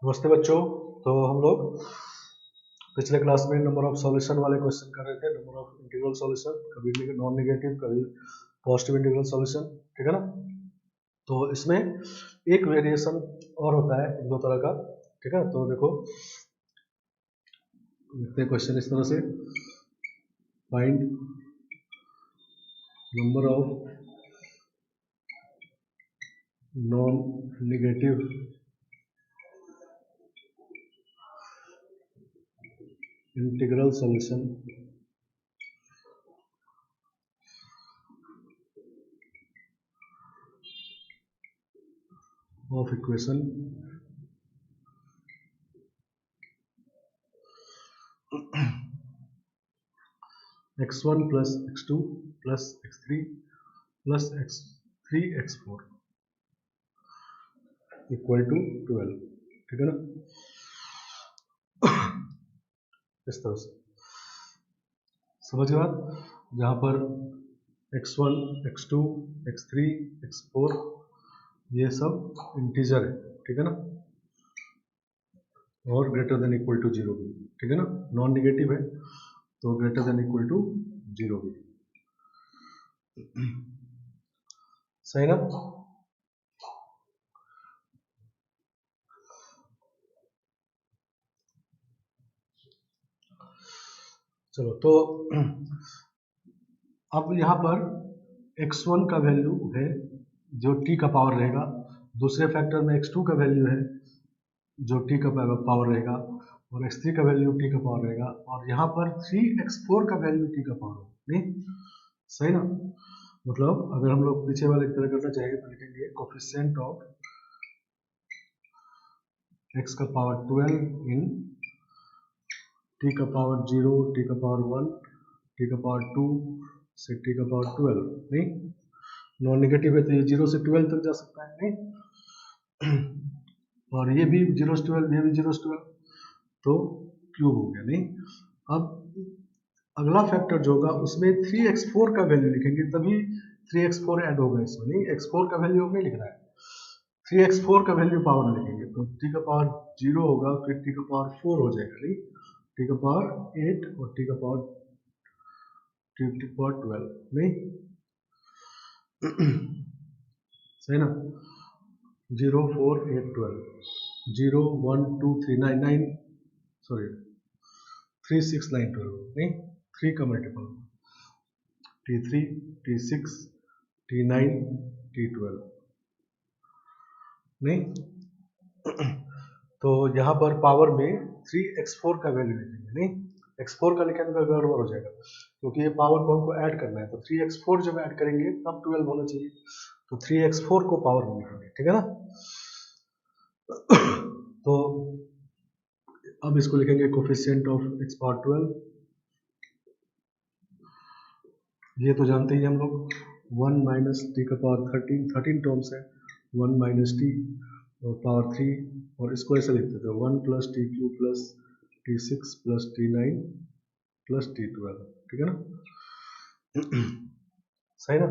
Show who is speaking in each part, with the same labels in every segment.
Speaker 1: नमस्ते बच्चों। तो हम लोग पिछले क्लास में नंबर ऑफ सॉल्यूशन वाले क्वेश्चन कर रहे थे। नंबर ऑफ इंटीग्रल सॉल्यूशन, कभी नॉन नेगेटिव कभी पॉजिटिव इंटीग्रल सॉल्यूशन, ठीक है ना। तो इसमें एक वेरिएशन और होता है इन दो तरह का, ठीक है। तो देखो लिखते हैं क्वेश्चन इस तरह से, find number of non negative integral solution of equation x1 plus x2 plus x3 plus x3 x4 equal to 12, ठीक है ना। इस तरह से समझ गए बात। जहाँ पर x1 x2 x3 x4 ये सब इंटीजर है, ठीक है ना, और ग्रेटर देन इक्वल टू 0 भी, ठीक है ना। नॉन नेगेटिव है तो ग्रेटर देन इक्वल टू 0 भी, सही ना। चलो तो अब यहाँ पर x1 का वैल्यू है जो t का पावर रहेगा, दूसरे फैक्टर में x2 का वैल्यू है जो t का पावर रहेगा, और x3 का वैल्यू t का पावर रहेगा, और यहाँ पर 3x4 का वैल्यू t का पावर होगा, नहीं सही ना। मतलब अगर हम लोग पीछे वाले की तरह करना चाहेंगे तो लिखेंगे कोफिशिएंट ऑफ x का पावर 12 इन t का पावर 0, t का पावर 1, t का पावर 2 से t का पावर 12, नहीं नॉन नेगेटिव है तो ये 0 से 12 तक जा सकता है, नहीं और ये भी 0 से 12, ये भी 0 से 12, तो क्यूब हो गया, नहीं। अब अगला फैक्टर जो होगा उसमें 3x4 का वैल्यू लिखेंगे तभी 3x4 ऐड होगा इसमें, नहीं x4 का वैल्यू नहीं लिखना है, 3x4 का वैल्यू पावर में लिखेंगे तो t का पावर 0 होगा, फिर t का पावर 4 हो जाएगा, नहीं t का पावर 8 और t का पावर 12, नहीं सही ना। 0 4 8 12 0 1 2 3 9 9 सॉरी 3 6 9 12, नहीं 3 का multiple t3 t6 t9 t12, नहीं तो यहाँ पर पावर में 3x4 का वैल्यू लिखेंगे, नहीं x4 का लिखेंगे तो गड़बड़ हो जाएगा क्योंकि ये पावर को हमको ऐड करना है, तो 3x4 जब ऐड करेंगे तब 12 होना चाहिए, तो 3x4 को पावर में लिखेंगे, ठीक है ना। तो अब इसको लिखेंगे कोफिशिएंट ऑफ x पावर 12, ये तो जानते ही हम लोग 1 माइनस टी का पावर 13 टर्म्स है, 1 माइनस टी और पावर 3, और इसको ऐसे लिखते थे 1 plus T Q plus t6 plus t9 plus t12, ठीक है ना, सही ना।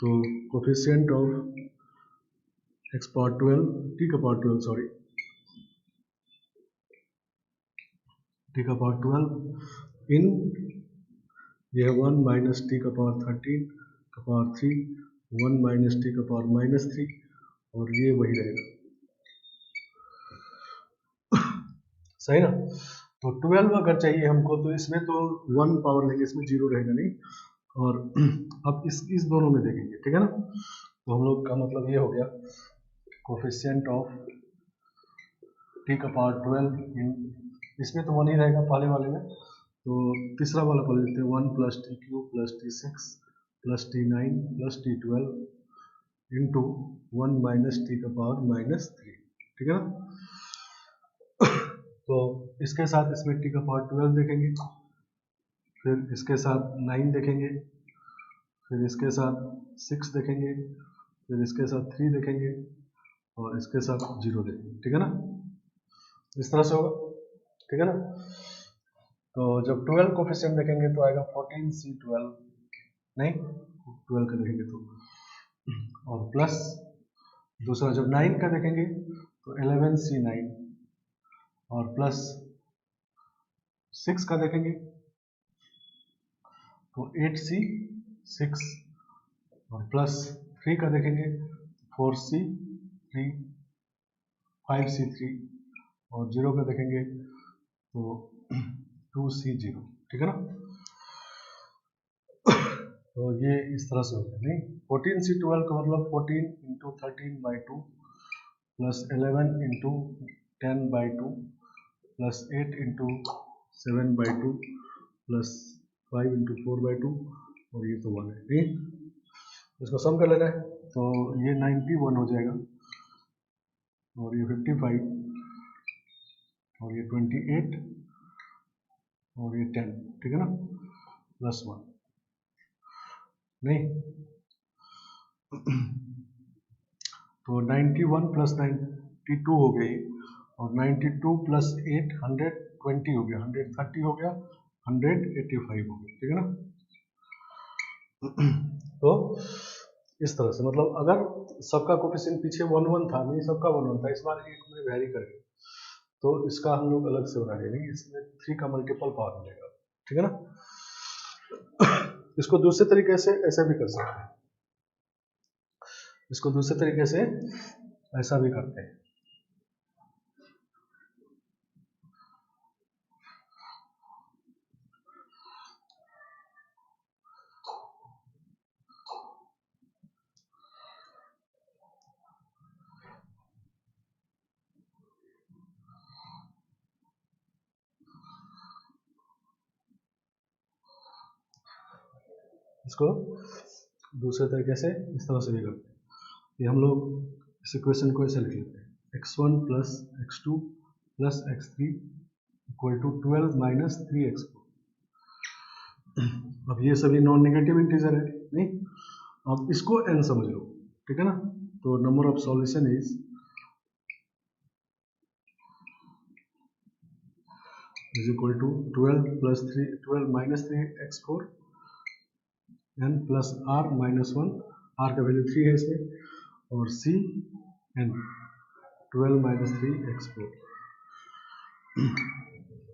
Speaker 1: तो coefficient of x power 12 t का पावर 12 सॉरी t का पावर 12 इन ये है 1 माइनस टी का पावर 13 का पावर 3, 1 माइनस टी का पावर माइनस 3, और ये वही रहेगा, सही ना। तो 12 अगर चाहिए हमको तो इसमें तो 1 पावर लेंगे, इसमें 0 रहेगा, नहीं और अब इस दोनों में देखेंगे, ठीक है ना। तो हम लोग का मतलब ये हो गया कोफिशिएंट ऑफ टी का पावर 12 इन, इसमें तो 1 ही रहेगा पहले वाले में, तो तीसरा वाला पढ़ लेते हैं 1 plus T Q plus t6 plus t9 plus t12 into 1 minus T का पावर माइनस 3, ठीक है ना। तो इसके साथ इसमें टी का पावर 12 देखेंगे, फिर इसके साथ 9 देखेंगे, फिर इसके साथ 6 देखेंगे, फिर इसके साथ 3 देखेंगे, और इसके साथ 0 देखेंगे, ठीक है ना। इस तरह से होगा, ठीक है ना। तो जब 12 कोफिशिएंट देखेंगे तो आएगा 14c12, नहीं 12 का देखेंगे तो, और प्लस दूसरा जब 9 का देखेंगे तो 11C9 और प्लस 6 का देखेंगे तो 8C6 और प्लस 3 का देखेंगे 4C3 5C3 और 0 का देखेंगे तो 2C0, ठीक है ना। तो ये इस तरह से हो गया। नहीं, 14C12 का मतलब 14 into 13/2 plus 11 into 10/2 plus 8 into 7/2 plus 5 into 4/2 और ये तो 1 है। ठीक, इसको सम कर लेना है तो ये 91 हो जाएगा और ये 55 और ये 28 और ये 10, ठीक है ना, प्लस 1। नहीं, तो 91 प्लस 92 हो गई और 92 प्लस 8 120 हो गया, 130 हो गया, 185 हो गया, ठीक है ना। तो इस तरह से मतलब अगर सबका कोफिशिएंट पीछे 1 1 था, नहीं सबका 1 1 था, इस बार एक में वेरी करेंगे तो इसका हम लोग अलग से बना लेंगे, इसमें 3 का मल्टीपल पावर मिलेगा, ठीक है ना। इसको दूसरे तरीके से ऐसे भी कर सकते हैं, इसको दूसरे तरीके से ऐसा भी करते हैं। इसको दूसरे तरीके से इस तरह से भी करते हैं कि हम लोग इस इक्वेशन को ऐसे लिख लेते हैं x1 plus x2 plus x3 equal to 12 minus 3x4। अब ये सभी नॉन नेगेटिव इंटीजर है, नहीं, अब इसको n समझ लो, ठीक है ना। तो number of solution is equal to 12 plus 3 12 minus 3x4 n plus r minus 1, r का वैल्यू 3 है इसमें और c n 12 माइनस 3x4,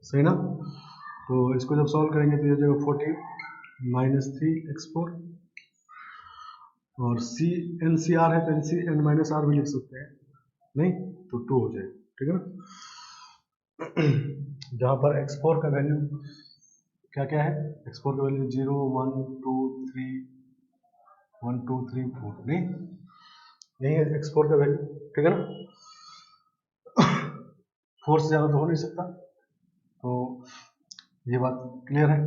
Speaker 1: सही ना। तो इसको जब सॉल्व करेंगे तो ये हो जाएगा 14 माइनस 3x4 और c n c r है तो n c n minus r भी लिख सकते हैं, नहीं तो 2 हो जाएगा, ठीक है ना। जहां पर x4 का वैल्यू क्या क्या है, x4 का वैल्यू 0 1 2 3 1 2 3 4, नहीं यही है x4 का वैल्यू, ठीक है ना। 4 से ज़्यादा तो हो नहीं सकता, तो ये बात क्लियर है।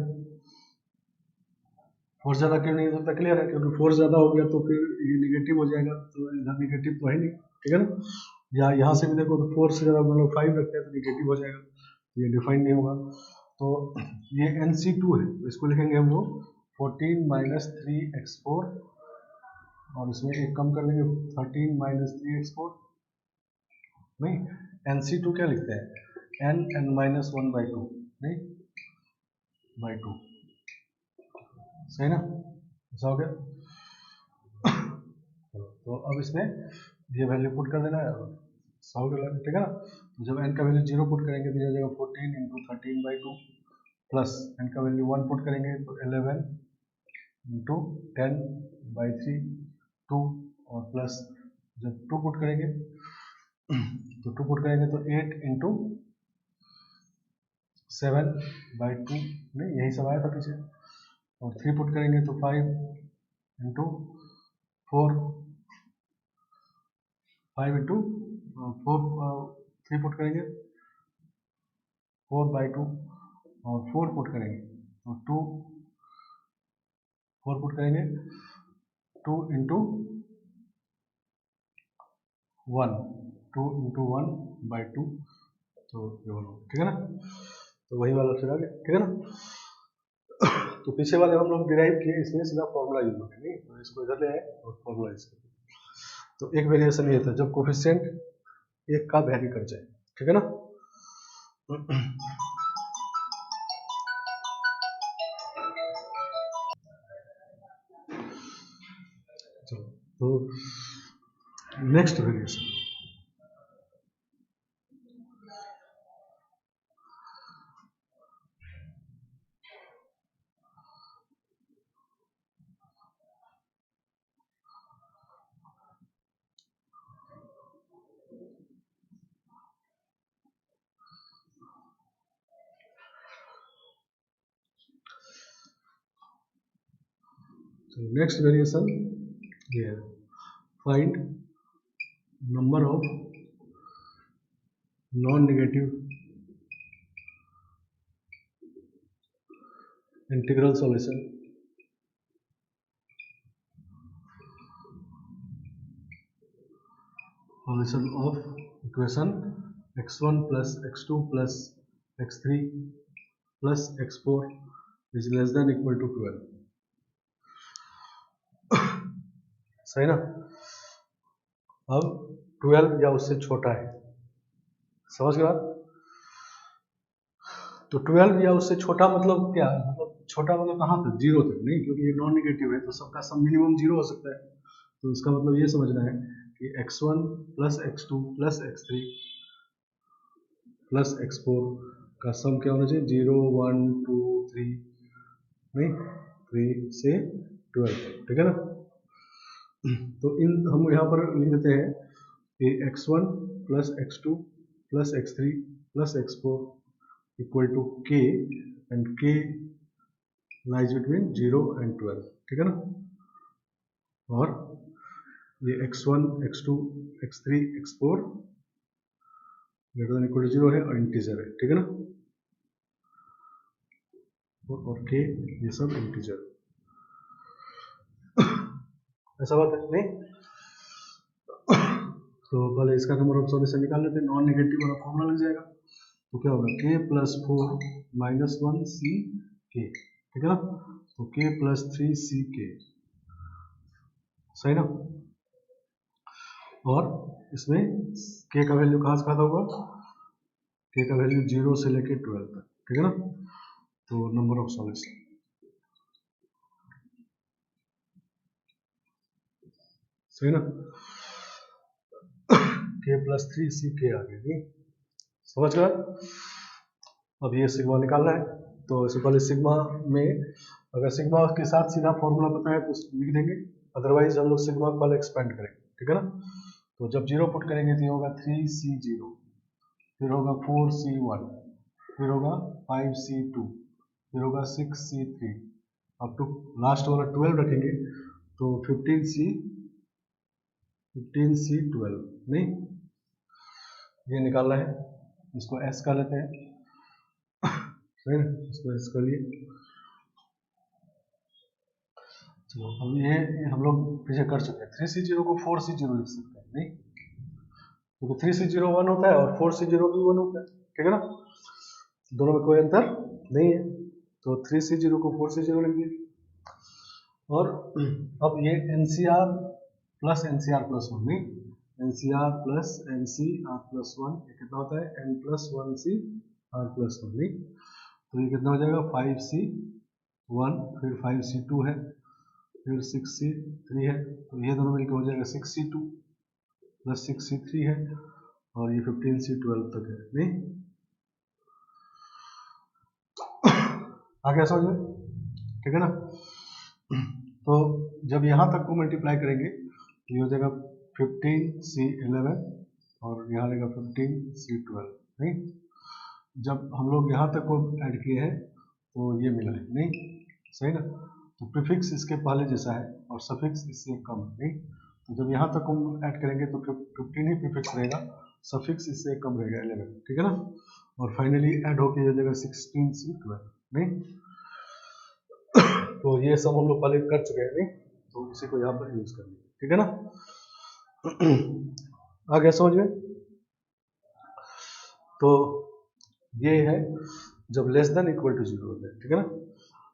Speaker 1: 4 ज़्यादा क्यों नहीं हो सकता, क्लियर है, क्योंकि 4 ज़्यादा हो गया तो फिर ये निगेटिव हो जाएगा, तो इधर निगेटिव तो है नहीं, ठीक है ना। या यहाँ से भी देखो तो 4 से ज़्यादा मतलब 5 रखते हैं तो निगेटिव हो जाएगा, ये डिफाइन नहीं होगा। तो ये NC2 है तो इसको लिखेंगे हम लोग 14 माइनस 3x4 और इसमें एक कम कर लेंगे 13 माइनस 3x4, नहीं NC2 क्या लिखते हैं n माइनस 1/2, नहीं बाई 2, सही ना, ऐसा हो गया। तो अब इसमें ये वैल्यू पुट कर देना है, सॉल्व कर लेना, ठीक है ना। तो जब n का वैल्यू 0 पुट करेंगे तो ये जाएगा 14 इंटू 13/2 प्लस n का वैल्यू 1 पुट करेंगे तो 11 इंटू 10/3 2 और प्लस जब 2 पुट करेंगे तो 2 पुट करेंगे तो 8 इंटू 7/2, नहीं यही सब आया था पीछे, और 3 पुट करेंगे तो 5 इंटू 4 5 इंटू 4 3 पुट करेंगे 4/2 और 4 पुट करेंगे तो 2 4 पुट करेंगे 2 इंटू 1 2 इंटू 1/2, तो ये वाला, ठीक है ना। तो वही वाला फिर आ गया, ठीक है ना। तो पीछे वाले हम लोग डिराइव किए, इसमें सीधा फॉर्मूला यूज होगा, नहीं तो इसको इधर ले आए और फॉर्मूला यूज करें। तो एक वेरिएशन ये था जब कोफिशिएंट एक का वैरी कर जाए, ठीक है ना। चलो तो नेक्स्ट वेरिएशन, नेक्स्ट वेरिएशन ये है, find number of non negative integral solution of equation x1 plus x2 plus x3 plus x4 is less than equal to 12. सही ना। अब 12 या उससे छोटा है, समझ गए बात। तो 12 या उससे छोटा मतलब क्या है, मतलब छोटा मतलब कहाँ तक, 0 तक नहीं, क्योंकि ये नॉन नेगेटिव है तो सबका सम मिनिमम 0 हो सकता है। तो इसका मतलब ये समझना है कि x1 plus x2 plus x3 plus x4 का सम क्या होना चाहिए, 0 1 2 3 नहीं 3 से 12, ठीक है ना। तो इन हम यहाँ पर लिख देते हैं कि x1 plus x2 plus x3 plus x4 equal to k and k lies between 0 and 12, ठीक है ना। और ये x1 x2 x3 x4 greater than equal to 0 है और इंटीजर है, ठीक है ना। और k ये सब इंटीजर, ऐसा बात है नहीं। तो पहले इसका नंबर ऑफ सॉल्यूशन निकाल लेते हैं, नॉन नेगेटिव वाला फॉर्मूला लग जाएगा। तो क्या होगा, k प्लस 4 माइनस 1 सी के, ठीक है ना। तो k प्लस 3 सी के, सही ना। और इसमें k का वैल्यू कहाँ से कहाँ होगा, k का वैल्यू 0 से लेके 12 तक, ठीक है ना। तो नंबर ऑफ सॉल्यूशन सही ना, k प्लस 3 सी के आ गया, नहीं समझ गया। अब ये सिग्मा निकालना है, तो इससे पहले सिग्मा में अगर सिग्मा के साथ सीधा फॉर्मूला पता है तो लिख देंगे, अदरवाइज हम लोग सिग्मा को पहले एक्सपेंड करेंगे, ठीक है ना। तो जब 0 पुट करेंगे तो ये होगा 3c0, फिर होगा 4c1, फिर होगा 5c2, फिर होगा 6c3, अब तो लास्ट वाला 12 रखेंगे तो 15c12 नहीं, ये निकालना है, इसको s कर लेते हैं, सही ना, इसको s कर लिए। चलो अब ये हम लोग पीछे कर चुके हैं, 3c0 को 4c0 लिख सकते हैं नहीं, क्योंकि 3c0 1 होता है और 4c0 भी 1 होता है, ठीक है ना, दोनों में कोई अंतर नहीं है। तो 3c0 को 4c0 लिख दिए। और अब ये NCR प्लस NCR प्लस 1 नहीं, NCR प्लस NCR प्लस 1 ये कितना होता है, N प्लस 1CR प्लस 1 नहीं, तो ये कितना हो जाएगा 5c1, फिर 5c2 है, फिर 6c3 है, तो ये दोनों मिलकर हो जाएगा 6c2 प्लस 6c3 है, और ये 15c12 तक है नहीं। आगे समझ में, ठीक है ना। तो जब यहाँ तक को मल्टीप्लाई करेंगे तो ये हो जाएगा 15c11 और यहाँ रहेगा 15c12 नहीं। जब हम लोग यहाँ तक को ऐड किए हैं तो ये मिला है नहीं, सही ना। तो प्रीफिक्स इसके पहले जैसा है और सफिक्स इससे कम है नहीं, तो जब यहाँ तक हम ऐड करेंगे तो 15 ही प्रीफिक्स रहेगा, सफिक्स इससे कम रहेगा 11, ठीक है ना। और फाइनली ऐड होके हो जाएगा 16c12 नहीं। तो ये सब हम लोग पहले कर चुके हैं नहीं, तो इसी को यहाँ पर यूज करेंगे, ठीक है ना। आ गया समझ में। तो ये है जब लेस देन इक्वल टू 0 होता है, ठीक है ना।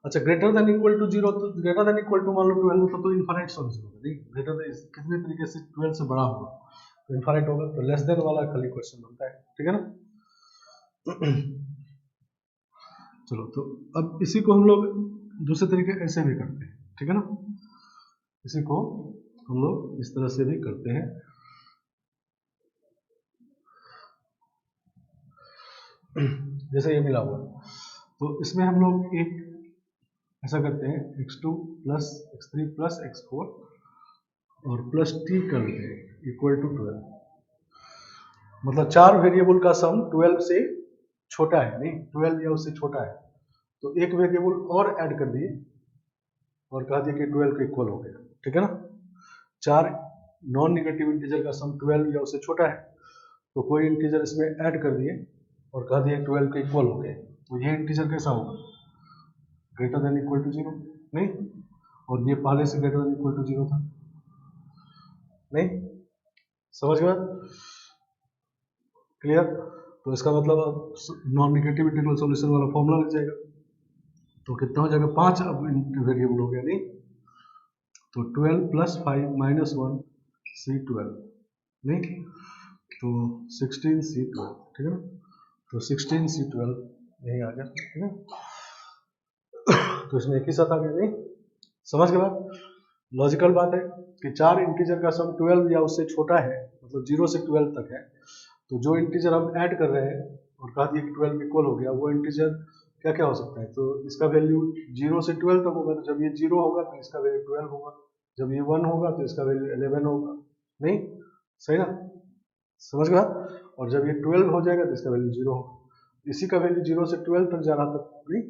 Speaker 1: अच्छा ग्रेटर देन इक्वल टू 0, तो ग्रेटर देन इक्वल टू मान लो 12 होता तो इनफाइनाइट सॉल्यूशन होगा नहीं, ग्रेटर देन कितने तरीके से 12 से बड़ा होगा तो इनफाइनाइट होगा, तो लेस देन वाला खाली क्वेश्चन बनता है, ठीक है ना। चलो तो अब इसी को हम लोग दूसरे तरीके ऐसे भी करते हैं, ठीक है ना, इसी को हम लोग इस तरह से भी करते हैं। जैसे ये मिला हुआ, तो इसमें हम लोग एक ऐसा करते हैं x2 plus x3 plus x4 और प्लस t कर देते हैं इक्वल टू 12, मतलब 4 वेरिएबल का सम 12 से छोटा है नहीं, 12 या उससे छोटा है, तो एक वेरिएबल और ऐड कर दिए और कहा दिया कि 12 के इक्वल हो गया, ठीक है ना। 4 नॉन निगेटिव इंटीजर का सम 12 या उससे छोटा है, तो कोई इंटीजर इसमें ऐड कर दिए और कहा दिया 12 के इक्वल हो गए, तो ये इंटीजर कैसा होगा, ग्रेटर देन इक्वल टू 0, नहीं, और ये पहले से ग्रेटर देन इक्वल टू 0 था, नहीं, समझ गए, क्लियर। तो इसका मतलब अब नॉन नेगेटिव इंटीग्रल सॉल्यूशन वाला फॉर्मूला लग जाएगा, तो कितना हो जाएगा, 5 अब वेरिएबल हो गया, नहीं, तो 12 + 5 - 1 C12, नहीं, तो 16C12, ठीक है ना, तो 16C12 यही आ गया, ठीक है, तो इसमें एक ही साथ आ गया, नहीं, समझ के बाद लॉजिकल बात है कि 4 इंटीजर का सम 12 या उससे छोटा है, मतलब 0 से 12 तक है, तो जो इंटीजर हम ऐड कर रहे हैं और कहा दिया कि 12 इक्वल हो गया, वो इंटीजर क्या क्या हो सकता है, तो इसका वैल्यू 0 से 12 तक होगा, तो जब ये 0 होगा तो इसका वैल्यू 12 होगा, जब ये 1 होगा तो इसका वैल्यू 11 होगा, नहीं, सही ना, समझ गया, और जब ये 12 हो जाएगा तो इसका वैल्यू 0 होगा, इसी का वैल्यू 0 से 12 तक जा रहा था, नहीं,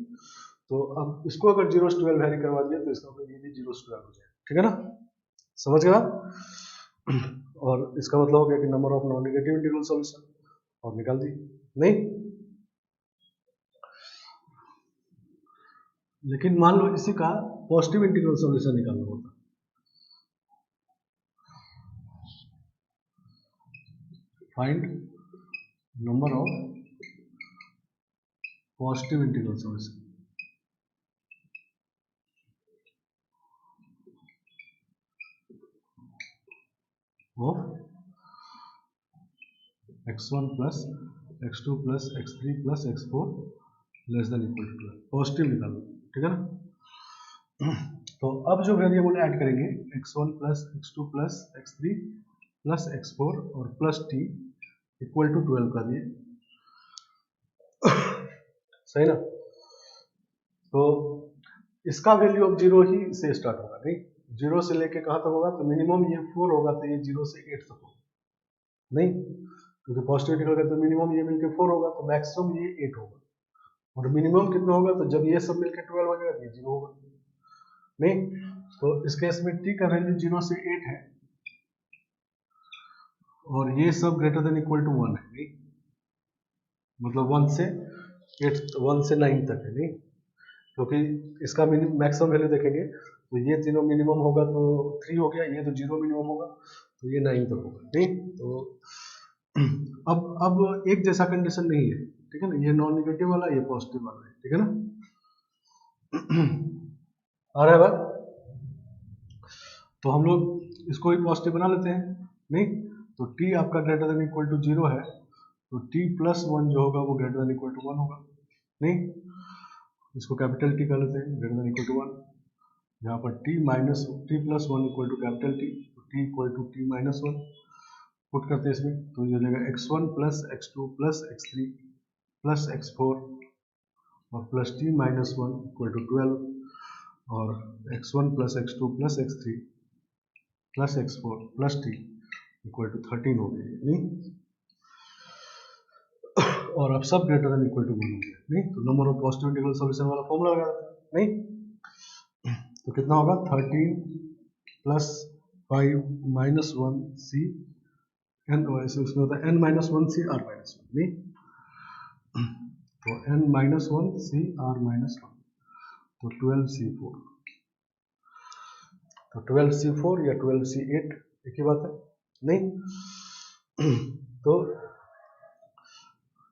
Speaker 1: तो अब इसको अगर 0 से 12 वैरी करवा दिया तो इसका ये भी 0 से 12 हो जाएगा, ठीक है ना, समझ गया, और इसका मतलब हो गया कि number of non negative integral solution, और निकाल दी, नहीं, लेकिन मान लो इसी का पॉजिटिव इंटीग्रल सॉल्यूशन निकालना होता, find number of positive integral solution of x1 + x2 + x3 + x4 less than equal to 12, positive निकालना, ठीक है ना। तो अब जो वेरिएबल ऐड करेंगे x1 + x2 + x3 + x4 और प्लस t इक्वल टू 12 कर दिए, सही ना, तो इसका वैल्यू अब 0 ही से स्टार्ट होगा, नहीं, 0 से लेके कहाँ तक होगा, तो मिनिमम ये 4 होगा, तो ये 0 से 8 तक होगा, नहीं, क्योंकि पॉजिटिव इंटीग्रल का तो मिनिमम ये मिलके 4 होगा, तो मैक्सिमम ये 8 होगा, और मिनिमम कितना होगा, तो जब ये सब मिलके 12 हो जाएगा तो ये 0 होगा, नहीं, तो इस केस में t का वैल्यू 0 से 8 है, और ये सब ग्रेटर देन इक्वल टू 1 है, नहीं, मतलब 1 से 8, 1 से 9 तक है, नहीं, क्योंकि इसका मैक्सिमम वैल्यू देखेंगे तो ये तीनों मिनिमम होगा तो 3 हो गया, ये तो 0 मिनिमम होगा तो ये 9 तक होगा, नहीं, तो अब एक जैसा कंडीशन नहीं है, ठीक है ना, ये नॉन नेगेटिव वाला, ये पॉजिटिव वाला है, ठीक है ना, आ रहा है बात, तो हम लोग इसको भी पॉजिटिव बना लेते हैं, नहीं, तो t आपका ग्रेटर देन इक्वल टू 0 है, तो t + 1 जो होगा वो ग्रेटर देन इक्वल टू 1 होगा, नहीं, इसको कैपिटल T कर लेते हैं, ग्रेटर देन इक्वल टू 1, यहाँ पर t + 1 equal to capital T, तो t equal to t - 1 put करते हैं इसमें, तो ये हो जाएगा x1 + x2 + x3 + x4 और प्लस t - 1 इक्वल टू 12, और x1 + x2 + x3 + x4 + t equal to 13 हो गई, नहीं, और अब सब ग्रेटर देन इक्वल टू 1 हो गया, नहीं, तो number of positive integral solution वाला फॉर्मूला लगा देते हैं, नहीं, तो कितना होगा 13 + 5 - 1 c n, इसमें होता है n - 1 c r - 1, नहीं, तो n - 1 c r - 1, तो 12c4, तो 12c4 या 12c8 एक ही बात है, नहीं, तो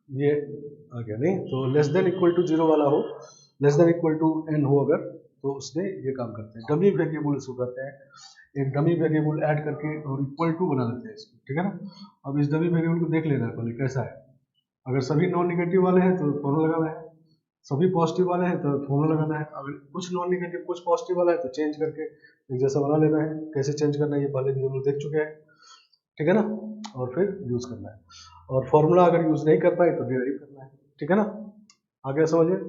Speaker 1: ये आ गया, नहीं, तो लेस देन इक्वल टू 0 वाला हो, less than equal to n हो अगर, तो उसमें ये काम करते हैं, डमी वेरिएबल इसको कहते हैं, एक डमी वेरिएबल ऐड करके और इक्वल टू बना देते हैं इसको, ठीक है ना। अब इस डमी वेरिएबल को देख लेना है पहले कैसा है, अगर सभी नॉन निगेटिव वाले हैं तो फॉर्मूला लगाना है, सभी पॉजिटिव वाले हैं तो फॉर्मूला लगाना है, अगर कुछ नॉन निगेटिव कुछ पॉजिटिव वाला है तो चेंज करके एक जैसा बना लेना है, कैसे चेंज करना है ये पहले भी हम लोग देख चुके हैं, ठीक है ना, और फिर यूज करना है, और फॉर्मूला अगर यूज नहीं कर पाए तो डिराइव करना है, ठीक है ना, आगे समझिए।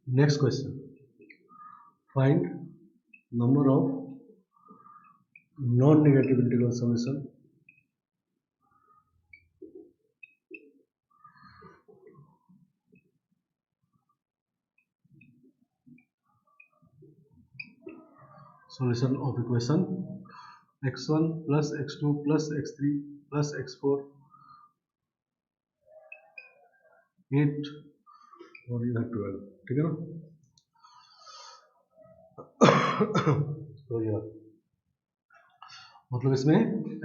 Speaker 1: Next question, find number of non negative integral solution of equation x1 plus x2 plus x3 plus x4 8 और इधर 12, ठीक है ना। तो यह मतलब इसमें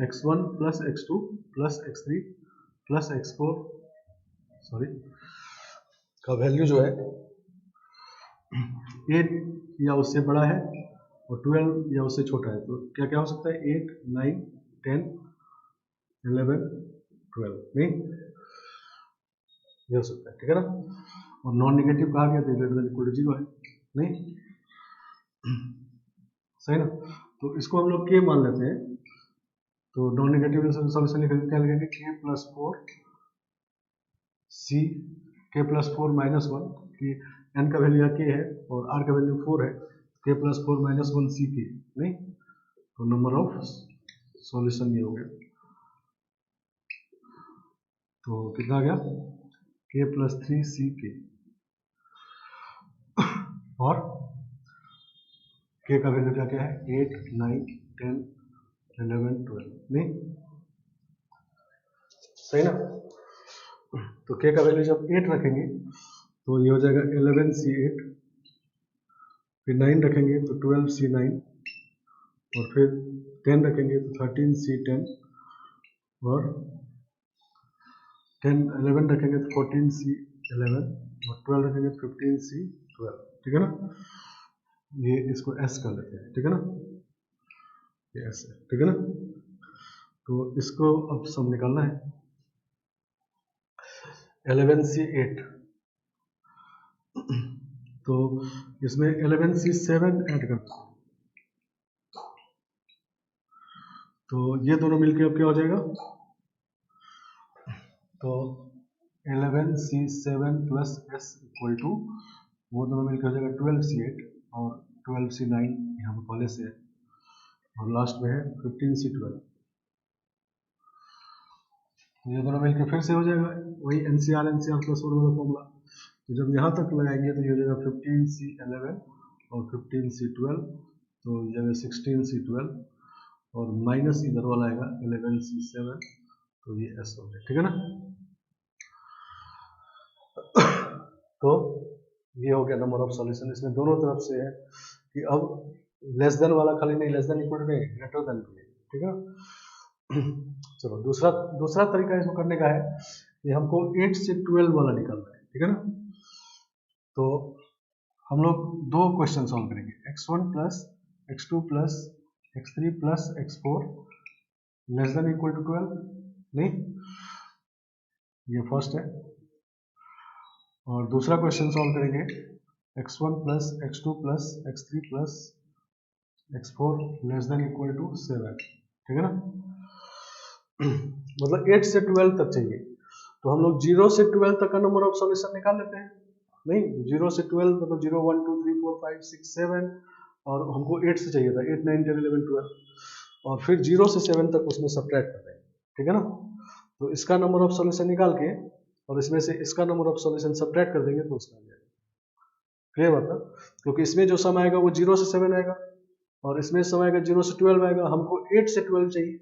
Speaker 1: x1 plus x2 plus x3 plus x4 का वैल्यू जो है 8 या उससे बड़ा है और 12 या उससे छोटा है। तो क्या क्या हो सकता है, 8, 9, 10, 11, 12 नहीं, ये हो सकता है, ठीक है ना। और नॉन नेगेटिव कहा गया तो ग्रेटर देन इक्वल टू 0 है, नहीं सही ना। तो इसको हम लोग के मान लेते हैं, तो नॉन नेगेटिव सॉल्यूशन लिखेंगे, क्या लिखेंगे, k plus 4 c, k plus 4 minus 1, कि n का वैल्यू k है और r का वैल्यू 4 है, k plus 4 minus 1 c k, नहीं। तो नंबर ऑफ सॉल्यूशन ये हो गया, तो कितना आ गया, k प्लस 3 c k, और k का वैल्यू क्या क्या है, 8, 9, 10, 11, 12, नहीं सही ना। तो k का वैल्यू जब 8 रखेंगे तो ये हो जाएगा 11c8, फिर 9 रखेंगे तो 12c9, और फिर 10 रखेंगे तो 13c10, और 11 रखेंगे तो 14c11, और 12 रखेंगे तो 15c12, ठीक है ना। ये इसको s कर लेते हैं, ठीक है ना, ये s है, ठीक है ना। तो इसको अब सम निकालना है, 11c8, तो इसमें 11c7 ऐड करते हैं, तो ये दोनों मिलके अब क्या हो जाएगा, तो 11c7 plus s equal to, वो दोनों मिलकर हो जाएगा 12c8, और 12c9 यहाँ पर पहले से है, और लास्ट में है 15c12, तो ये दोनों मिलकर फिर से हो जाएगा वही NCR प्लस 1 वाला फॉर्मूला। तो जब यहाँ तक लगाएंगे तो ये हो जाएगा 15c11 और 15c12, तो ये जगह 16c12, और माइनस इधर वाला आएगा 11c7, तो ये s हो गया, ठीक है ना। तो ये हो गया नंबर ऑफ सॉल्यूशन, इसमें दोनों तरफ से है कि अब लेस देन वाला खाली नहीं, लेस देन इक्वल टू नहीं, ग्रेटर देन के लिए, ठीक है ना। चलो दूसरा तरीका इसको करने का है कि हमको 8 से 12 वाला निकालना है, ठीक है ना। तो हम लोग दो क्वेश्चन सॉल्व करेंगे, x1 plus x2 plus x3 plus x4 less than equal to 12, नहीं, ये फर्स्ट है। और दूसरा क्वेश्चन सॉल्व करेंगे x1 plus x2 plus x3 plus x4 less than equal to 7, ठीक है ना। मतलब 8 से 12 तक चाहिए, तो हम लोग 0 से 12 तक का नंबर ऑफ सॉल्यूशन निकाल लेते हैं, नहीं 0 से 12 मतलब 0, 1, 2, 3, 4, 5, 6, 7, और हमको 8 से चाहिए था 8, 9, 10, 11, 12, और फिर 0 से 7 तक उसमें सब्ट्रैक्ट कर देंगे, ठीक है ना। तो इसका नंबर ऑफ सॉल्यूशन निकाल के और इसमें से इसका नंबर ऑफ सॉल्यूशन सब्ट्रैक्ट कर देंगे तो उसका आ जाएगा, क्लियर बात है। क्योंकि इसमें जो सम आएगा वो 0 से 7 आएगा, और इसमें सम आएगा 0 से 12 आएगा, हमको 8 से 12 चाहिए,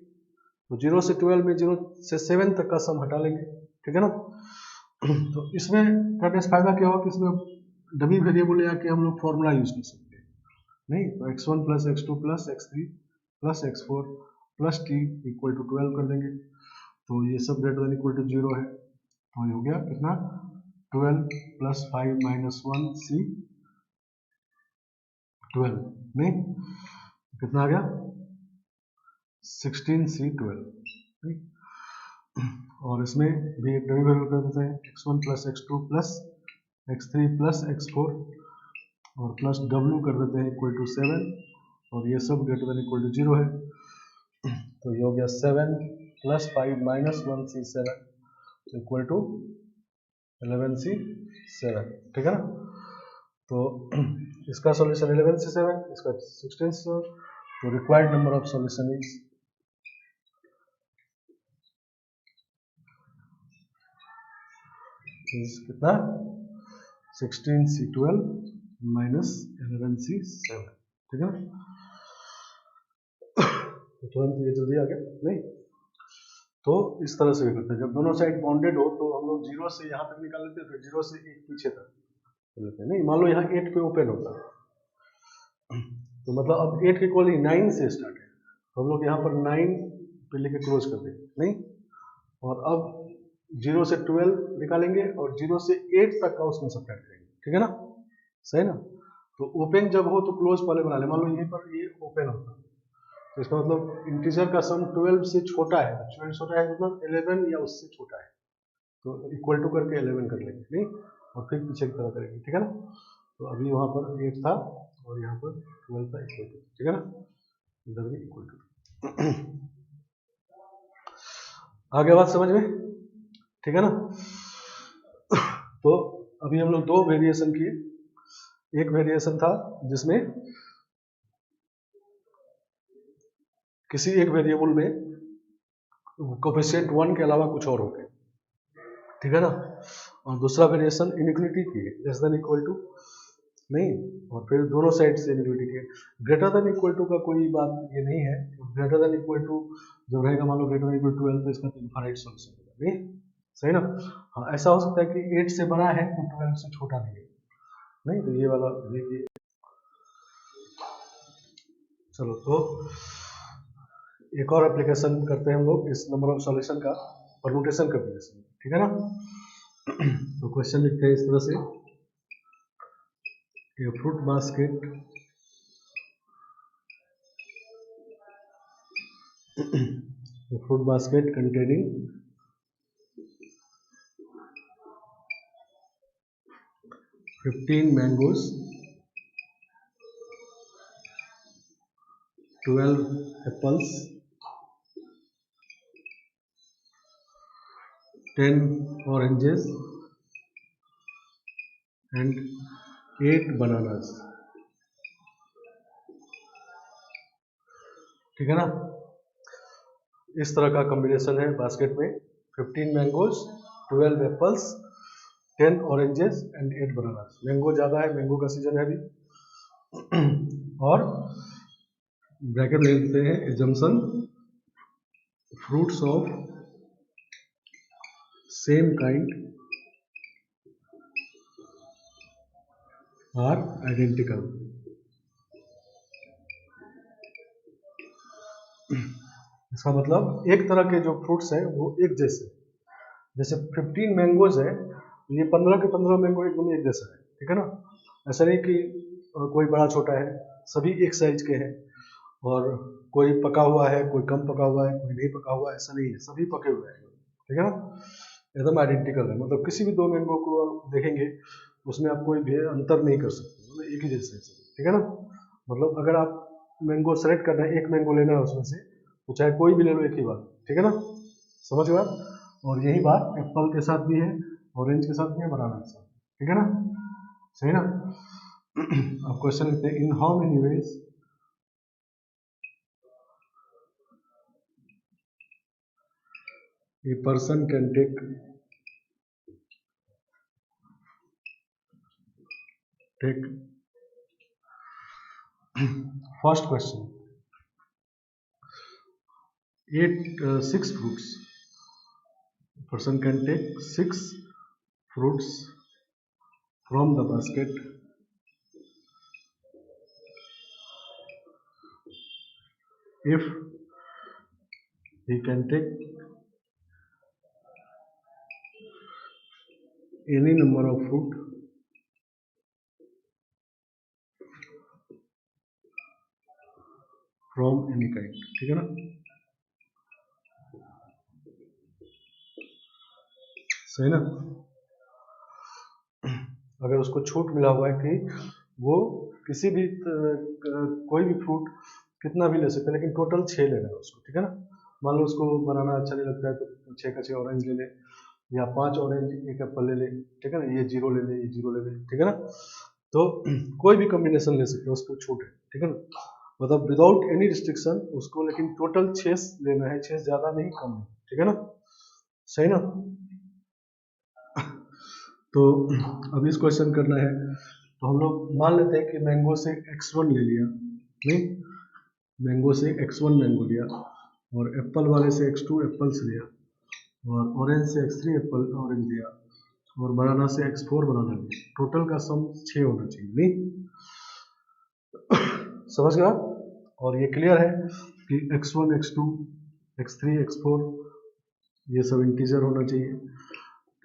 Speaker 1: तो 0 से 12 में 0 से 7 तक का सम हटा लेंगे, ठीक है ना। तो इसमें करने से फायदा क्या होगा कि इसमें डमी वेरिएबल या कि हम लोग फॉर्मूला यूज कर सकते हैं, नहीं तो x1 plus x2 plus x3 plus x4 plus t equal to 12 कर देंगे, तो ये सब ग्रेटर देन इक्वल टू 0 है, तो ये हो गया कितना, 12 प्लस 5 माइनस 1 c 12, नहीं कितना आ गया 16c12, और इसमें भी एक डमी वेरिएबल कर देते हैं, x1 plus x2 plus x3 plus x4 और प्लस w कर देते हैं इक्वल टू 7, और ये सब ग्रेटर देन इक्वल टू 0 है, तो ये हो गया 7 plus 5 minus 1c7 equal to 11c7, ठीक है ना। तो इसका सॉल्यूशन 11 से 7, इसका 16 से 7, तो required number of solution is कितना 16C12 माइनस 11C7, ठीक है ना। तो तुरंत ये जल्दी आ गया नहीं। तो इस तरह से भी करते हैं, जब दोनों साइड बाउंडेड हो तो हम लोग 0 से यहाँ तक निकाल लेते हैं, फिर 0 से 1 पीछे तक लेते हैं। नहीं, मान लो यहाँ 8 पे ओपन होता है, तो मतलब अब 8 के इक्वल 9 से स्टार्ट है, तो हम लोग यहाँ पर 9 पे लेके क्लोज कर देंगे नहीं। और अब 0 से 12 निकालेंगे और 0 से 8 तक का उसमें सब्ट्रैक्ट करेंगे, ठीक है ना, सही ना। तो ओपन जब हो तो क्लोज पहले बना ले, मान लो यहीं पर ये ओपन होता है, तो इसका मतलब इंटीजर का सम 12 से छोटा है, 12 छोटा है मतलब 11 या उससे छोटा है, तो इक्वल टू करके 11 कर लेंगे नहीं, और फिर पीछे की तरह करेंगे, ठीक है ना। तो अभी वहां पर 8 था और यहाँ पर 12 था, इक्वल टू, ठीक है ना, इधर भी इक्वल टू। आगे बात समझ में, ठीक है ना। तो अभी हम लोग दो वेरिएशन किए, एक वेरिएशन था जिसमें किसी एक वेरिएबल में कोफिशिएंट 1 के अलावा कुछ और हो गए, ठीक है ना। और दूसरा वेरिएशन इनइक्वालिटी की है, लेस देन इक्वल टू नहीं, और फिर दोनों साइड से इनइक्वालिटी की है। ग्रेटर देन इक्वल टू का कोई बात ये नहीं है, ग्रेटर देन इक्वल टू जब रहेगा, मान लो ग्रेटर देन इक्वल टू 12, तो इसका इनफाइनाइट सॉल्यूशन होगा नहीं, सही ना। हाँ, ऐसा हो सकता है कि 8 से बड़ा है तो 12 से छोटा भी है नहीं, तो ये वाला ये चलो। तो एक और एप्लीकेशन करते हैं हम लोग इस नंबर ऑफ सॉल्यूशन का, परम्यूटेशन का एप्लीकेशन, ठीक है ना। तो क्वेश्चन लिखते हैं इस तरह से, a fruit basket a fruit basket containing 15 mangoes, 12 apples, 10 oranges and 8 bananas, ठीक है ना। इस तरह का कॉम्बिनेशन है बास्केट में, 15 mangoes, 12 apples, 10 oranges and 8 bananas. Mango ज़्यादा है, मैंगो का सीजन है अभी। और ब्रैकेट ले लेते हैं, assumption fruits of same kind are identical. इसका मतलब एक तरह के जो फ्रूट्स हैं वो एक जैसे, जैसे 15 मैंगोज है, ये 15 के 15 मैंगो एकदम एक जैसा है, ठीक है ना। ऐसा नहीं कि कोई बड़ा छोटा है, सभी एक साइज के हैं, और कोई पका हुआ है, कोई कम पका हुआ है, कोई नहीं पका हुआ है, ऐसा नहीं है, सभी पके हुए हैं, ठीक है ना, एकदम आइडेंटिकल है। मतलब किसी भी दो मैंगो को आप देखेंगे उसमें आप कोई भी अंतर नहीं कर सकते, मतलब एक ही जैसे है, ठीक है ना। मतलब अगर आप मैंगो सेलेक्ट करना है, एक मैंगो लेना है उसमें से, तो चाहे कोई भी ले लो, एक ही बात, ठीक है ना, समझ गए आप। और यही बात एप्पल के साथ भी है, ऑरेंज के साथ भी है, बनाना के साथ, ठीक है ना, सही ना। अब क्वेश्चन लिखते हैं, in how many ways a person can take first question, 6 fruits. Person can take 6 fruits from the basket if he can take any number of fruit from any kind, ठीक है ना, सही ना। अगर उसको छूट मिला हुआ है कि वो किसी भी कोई भी फ्रूट कितना भी ले सकता है, लेकिन टोटल 6 लेना है उसको, ठीक है ना। मान लो उसको बनाना अच्छा नहीं लगता है तो 6 का 6 ऑरेंज ले ले, या 5 ऑरेंज 1 एप्पल ले ले, ठीक है ना, ये 0 ले ले, ये 0 ले ले, ठीक है ना। तो कोई भी कॉम्बिनेशन ले सकते हो, उसको छूट है, ठीक है ना, मतलब विदाउट एनी रिस्ट्रिक्शन उसको, लेकिन टोटल 6 लेना है, 6 ज्यादा नहीं कम नहीं, ठीक है ना, सही ना। तो अब इस क्वेश्चन करना है, तो हम लोग मान लेते हैं कि मैंगो से x1 ले लिया, नहीं, मैंगो से x1 मैंगो लिया, और एप्पल वाले से x2 एप्पल्स लिया, और ऑरेंज से x3 एप्पल ऑरेंज लिया, और बनाना से x4 बनाना लिया। टोटल का सम 6 होना चाहिए, नहीं, समझ गया। और ये क्लियर है कि x1 x2 x3 x4 ये सब इंटीजर होना चाहिए,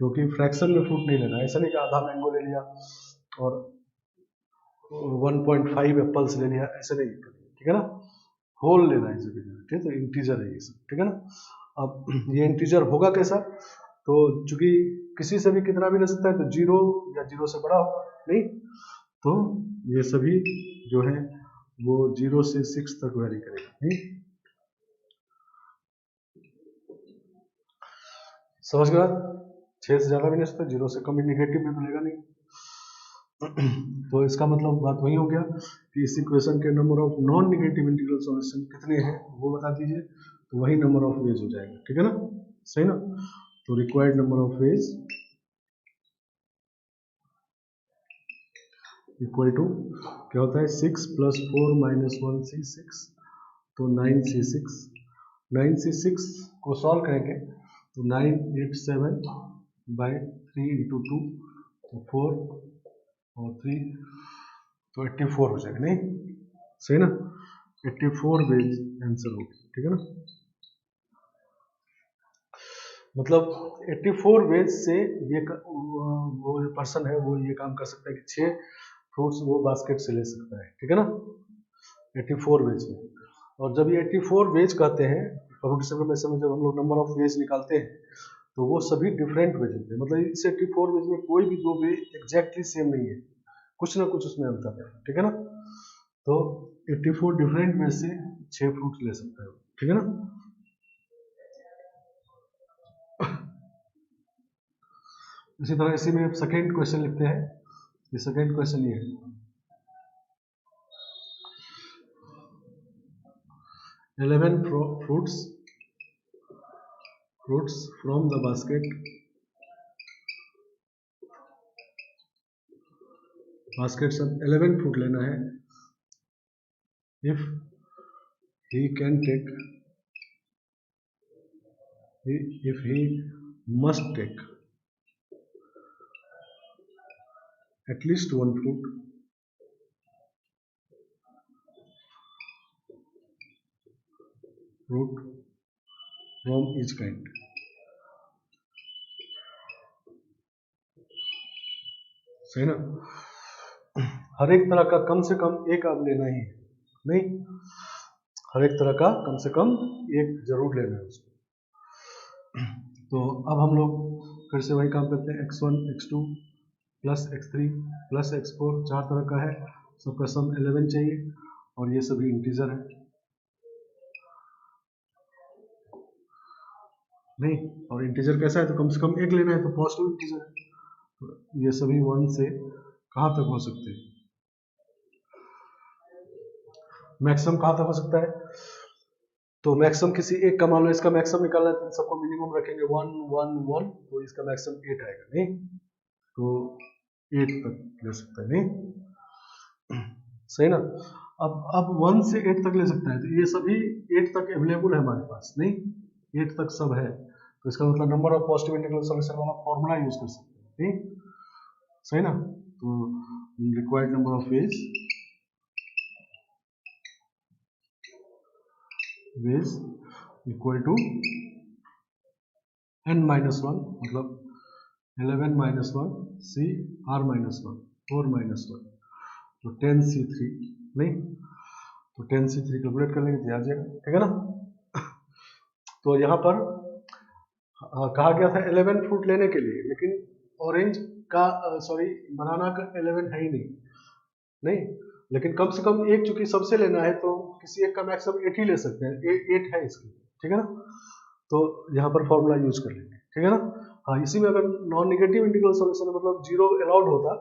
Speaker 1: क्योंकि फ्रैक्शन में फ्रूट नहीं लेना, ऐसा नहीं कि आधा मैंगो ले लिया और 1.5 एप्पल्स ले लिया, ऐसे नहीं, ठीक है ना, होल लेना है सभी, ठीक है, तो इंटीजर है ये सब, ठीक है ना। अब ये इंटीजर होगा कैसा, तो चूंकि किसी से भी कितना भी ले सकता है, तो 0 या 0 से बड़ा हो, नहीं, तो ये सभी जो है वो 0 से 6 तक वेरी करेगा, नहीं, समझ गया। 6 से ज्यादा भी नहीं सकता, 0 से कम भी निगेटिव में मिलेगा नहीं। तो इसका मतलब बात वही हो गया कि इस इक्वेशन के number of non negative integral solution कितने हैं वो बता दीजिए, तो वही नंबर ऑफ वेज हो जाएगा, ठीक है ना, सही ना। तो required number of ways equal to क्या होता है, 6 + 4 - 1 C6, तो 9C6, 9C6 को सॉल्व करेंगे तो 987/3 × 2, तो 4 और 3, तो 84 हो जाएगा, नहीं, सही ना, 84 वेज आंसर होगा, ठीक है ना। मतलब 84 वेज से ये वो जो पर्सन है वो ये काम कर सकता है कि 6 फ्रूट्स वो बास्केट से ले सकता है, ठीक है ना, 84 वेज में। और जब ये 84 वेज कहते हैं फ्रूट से में, जब हम लोग नंबर ऑफ वेज निकालते हैं तो वो सभी डिफरेंट वेज होते हैं, मतलब इस 84 वेज में कोई भी 2 वेज एग्जैक्टली सेम नहीं है, कुछ ना कुछ उसमें अंतर है, ठीक है ना। तो 84 डिफरेंट वेज से 6 फ्रूट ले सकता है, ठीक है ना। इसी तरह इसी में सेकेंड क्वेश्चन लिखते हैं, ये सेकेंड क्वेश्चन ये है, 11 fruits from the basket से 11 फ्रूट लेना है, if he can take, if he must take at least one fruit from each kind, सही ना, हर एक तरह का कम से कम एक आप लेना ही है, नहीं, हर एक तरह का कम से कम एक जरूर लेना है उसको। तो अब हम लोग फिर से वही काम करते हैं, x1 x2 + x3 + x4 4 तरह का है, सबका सम 11 चाहिए, और ये सभी इंटीजर है, नहीं, और इंटीजर कैसा है, तो कम से कम एक लेना है, तो पॉजिटिव इंटीजर है, तो ये सभी 1 से कहाँ तक हो सकते हैं, मैक्सिमम कहाँ तक हो सकता है, तो मैक्सिमम किसी एक का मान लो, इसका मैक्सिमम निकालना है, तो सबको मिनिमम रखेंगे 1 1 1, तो इसका मैक्सिमम 8 आएगा, नहीं, तो 8 तक ले सकता है, नहीं, सही ना। अब 1 से 8 तक ले सकता है, तो ये सभी 8 तक अवेलेबल है हमारे पास, नहीं, 8 तक सब है, तो इसका मतलब number of positive integral solution वाला फॉर्मूला यूज कर सकते हैं, नहीं, सही ना। तो required number of ways equal to n - 1, मतलब 11 - 1 C r - 1 4 - 1, तो 10C3, नहीं, तो 10C3 कैलकुलेट कर लेंगे तो आ जाएगा, ठीक है ना। तो यहाँ पर कहा गया था 11 फ्रूट लेने के लिए, लेकिन ऑरेंज का सॉरी बनाना का 11 है ही नहीं, नहीं, लेकिन कम से कम एक चूंकि सबसे लेना है, तो किसी एक का मैक्सिमम 8 ही ले सकते हैं, 8 है इसकी, ठीक है ना, तो यहाँ पर फॉर्मूला यूज कर लेंगे, ठीक है ना। हाँ, इसी में अगर नॉन निगेटिव इंटीग्रल सॉल्यूशन मतलब 0 अलाउड होता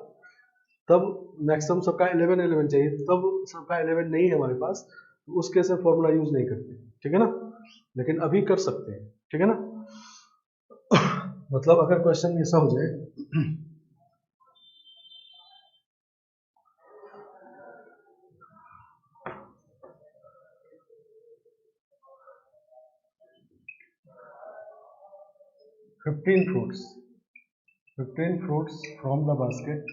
Speaker 1: तब मैक्सिमम सबका 11 चाहिए, तब सबका 11 नहीं है हमारे पास, तो उस केस में फॉर्मूला यूज नहीं करते, ठीक है ना, लेकिन अभी कर सकते हैं, ठीक है ना। मतलब अगर क्वेश्चन ऐसा हो जाए 15 fruits from the basket,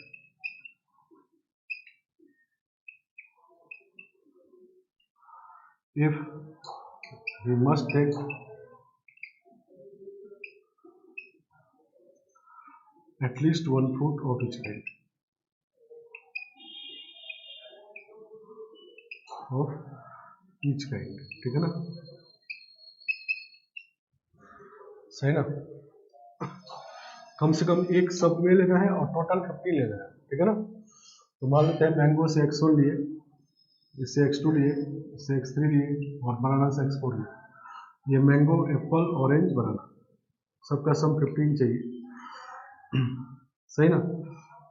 Speaker 1: if we must take at least one fruit of each kind, ठीक है ना, सही ना। कम से कम एक सब में लेना है और टोटल 15 लेना है, ठीक है ना। तो मान लेते हैं मैंगो से x1 लिए, इससे x2 लिए, इससे x3 लिए और बनाना से x4 लिए। ये मैंगो, एप्पल, ऑरेंज, बनाना सबका सम 15 चाहिए, सही ना।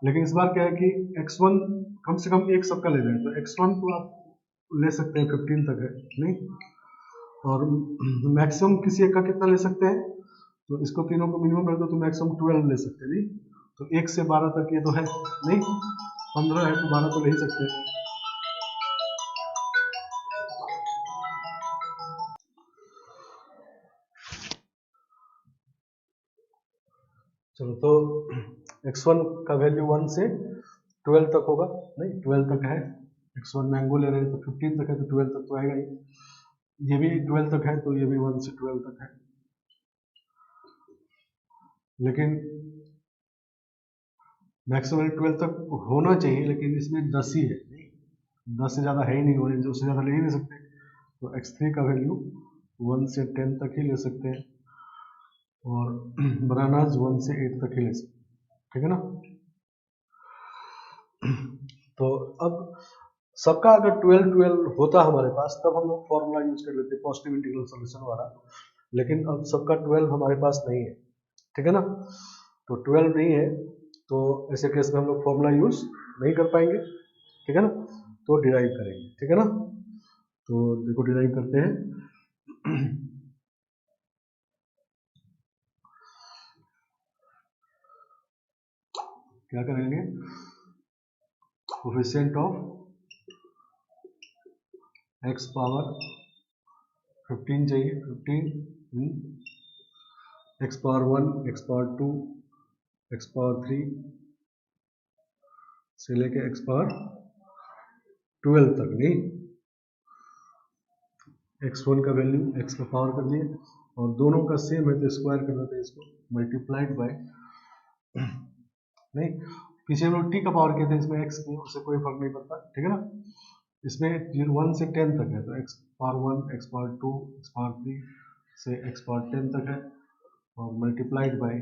Speaker 1: लेकिन इस बार क्या है कि x1 कम से कम एक सबका ले जाए, तो x1 तो आप ले सकते हैं 15 तक है नहीं, और मैक्सिमम किसी एक का कितना ले सकते हैं, तो इसको तीनों को मिनिमम रख दो तो मैक्सिमम 12 ले सकते हैं नहीं, तो 1 से 12 तक ये तो है नहीं, 15 है तो 12 तो ले ही सकते हैं। चलो तो x1 का वैल्यू 1 से 12 तक होगा नहीं, 12 तक है, x1 मैंगो ले रहे हैं तो 15 तक है, तो 12 तक तो आएगा ही, ये भी 12 तक है तो ये भी 1 से 12 तक है। लेकिन मैक्सिमम 12 तक होना चाहिए, लेकिन इसमें 10 ही है, 10 से ज़्यादा है ही नहीं, ऑरेंज उससे ज़्यादा ले ही नहीं सकते, तो x3 का वैल्यू 1 से 10 तक ही ले सकते हैं, और बनानाज 1 से 8 तक ही ले सकते हैं, ठीक है ना। तो अब सबका अगर 12 होता हमारे पास, तब हम लोग फॉर्मूला यूज कर लेते पॉजिटिव इंटीग्रल सॉल्यूशन वाला, लेकिन अब सबका 12 हमारे पास नहीं है, ठीक है ना। तो 12 नहीं है, तो ऐसे केस में हम लोग फॉर्मूला यूज नहीं कर पाएंगे, ठीक है ना, तो डिराइव करेंगे, ठीक है ना। तो देखो डिराइव करते हैं। क्या करेंगे, कोफिशिएंट ऑफ x पावर 15 चाहिए, 15 x power 1, x power 2, x power 3 से लेके x पावर 12 तक नहीं, x1 का वैल्यू x का पावर कर दिए, और दोनों का सेम है तो स्क्वायर कर देते हैं इसको, मल्टीप्लाइड बाय नहीं, पीछे हम लोग t का पावर किए थे, इसमें x नहीं, उससे कोई फर्क नहीं पड़ता, ठीक है ना। इसमें 1 से 10 तक है, तो x power 1, x power 2, x power 3 से x पावर 10 तक है, और multiplied by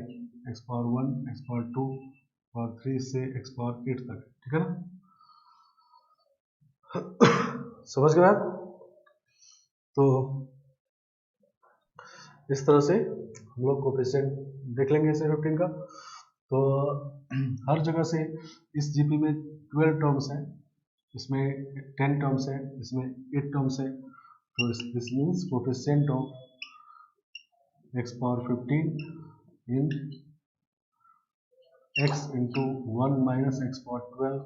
Speaker 1: x power 1, x power 2 और 3 से x पावर 8 तक, ठीक है ना। समझ गए आप। तो इस तरह से हम लोग कोफिशिएंट देख लेंगे इसे 15 का। तो हर जगह से इस जीपी में 12 टर्म्स हैं, इसमें 10 टर्म्स है, इसमें 8 टर्म्स है, तो this means coefficient of x power 15 in x into 1 minus x power 12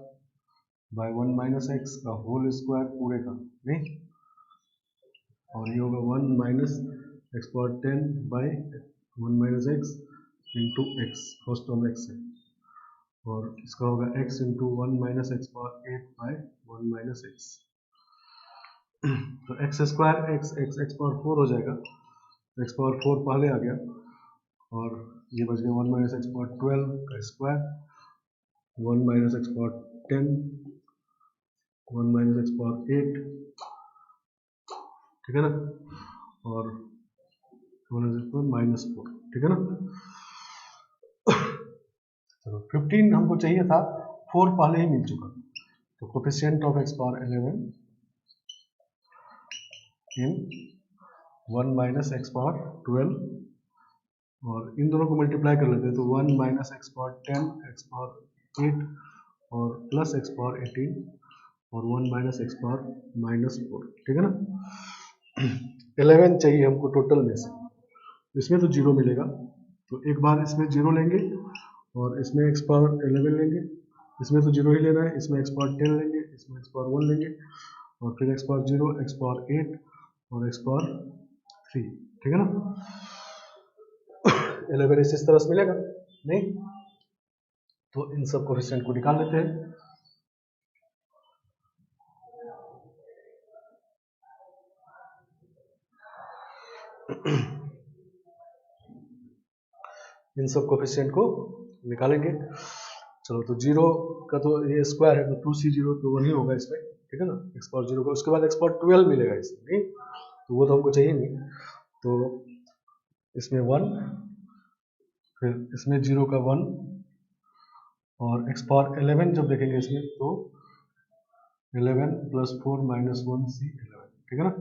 Speaker 1: by 1 minus x का होल स्क्वायर पूरे का नहीं, और ये होगा 1 minus x power 10 by 1 minus x into x, first term x है, और इसका होगा x into 1 minus x power 8 by 1 minus x, तो एक्स स्क्वायर एक्स पावर 4 हो जाएगा, एक्स पावर 4 पहले आ गया, और ये बच गया 1 माइनस एक्स पावर 12 का square, 1 minus x power 10, 1 minus x power 8, ठीक है ना, और माइनस 4, ठीक है ना। चलो 15 हमको चाहिए था, 4 पहले ही मिल चुका, तो coefficient of x power 11 in 1 minus x power 12, और इन दोनों को मल्टीप्लाई कर लेते हैं, तो 1 minus x power 10 x power 8 और प्लस एक्स पावर 18 और 1 माइनस एक्स पावर -4, ठीक है ना। 11 चाहिए हमको टोटल में से, इसमें तो जीरो मिलेगा, तो एक बार इसमें जीरो लेंगे और इसमें एक्स पावर 11 लेंगे, इसमें तो जीरो ही लेना है, इसमें एक्स पावर 10 लेंगे, इसमें एक्स पावर 1 लेंगे और फिर एक्स पावर 0, एक्स पावर 8 और एक्स पावर 3, ठीक है ना। 11 इस तरह से मिलेगा नहीं, तो इन सब कोएफिशिएंट को निकाल लेते हैं। इन सब कोएफिशिएंट को निकालेंगे। चलो, तो जीरो का तो ये स्क्वायर है, तो 2c0 तो 1 ही होगा इसमें, ठीक है ना, एक्स पावर 0 का। उसके बाद एक्स पावर 12 मिलेगा इसमें, नहीं तो वो तो हमको चाहिए नहीं, तो इसमें 1, फिर इसमें 0 का 1 और एक्स पावर 11 जब देखेंगे इसमें तो 11 प्लस 4 माइनस 1 c11, ठीक है ना।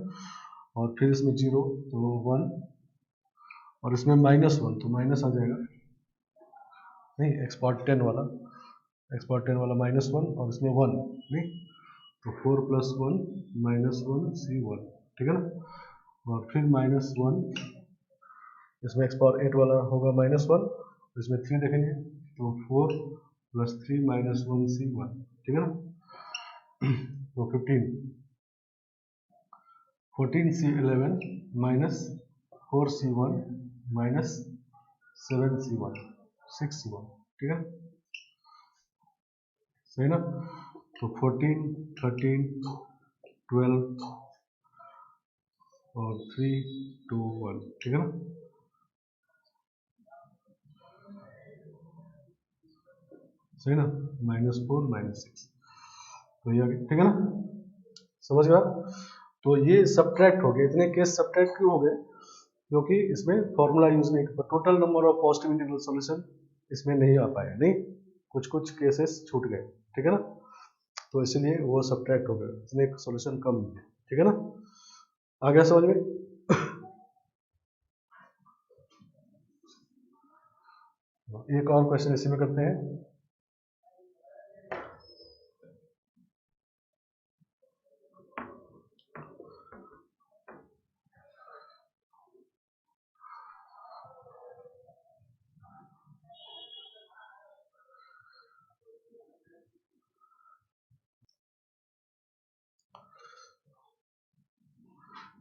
Speaker 1: और फिर इसमें 0 तो 1 और इसमें -1 तो माइनस आ जाएगा, नहीं एक्स पावर 10 वाला, एक्स पावर 10 वाला -1 और इसमें 1, नहीं तो 4 प्लस 1 माइनस 1 c1, ठीक है ना। और फिर -1, इसमें एक्स पावर 8 वाला होगा -1, इसमें 3 देखेंगे तो 4 प्लस 3 माइनस 1 c1, ठीक है ना। तो 14 c11 minus 4 c1 minus 7 c1, 6 c1, ठीक है, सही ना। तो 14, 13, 12 और 3, 2, 1, ठीक है ना। सही ना, -4 -6, तो ये आ गया, ठीक है ना, समझ गया। तो ये सब्ट्रैक्ट हो गए, इतने केस सब्ट्रैक्ट क्यों हो गए, क्योंकि इसमें फॉर्मूला यूज नहीं किया, total number of positive integral solution इसमें नहीं आ पाया, नहीं कुछ कुछ केसेस छूट गए, ठीक है ना, तो इसलिए वो सब्ट्रैक्ट हो गए, इतने सॉल्यूशन कम मिले, ठीक है ना। आ गया समझ में। एक और क्वेश्चन इसी में करते हैं।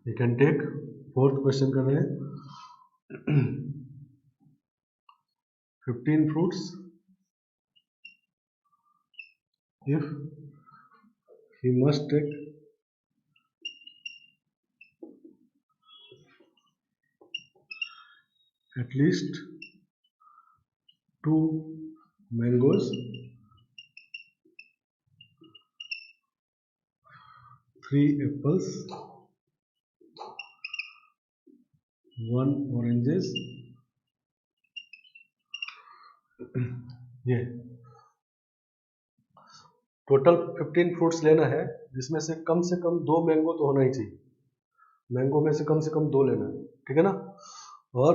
Speaker 1: You can take fourth question कर रहे हैं। 15 fruits if he must take at least 2 mangoes, 3 apples, 1 oranges, ये टोटल 15 फ्रूट्स लेना है, जिसमें से कम 2 मैंगो तो होना ही चाहिए, मैंगो में से कम 2 लेना है, ठीक है ना। और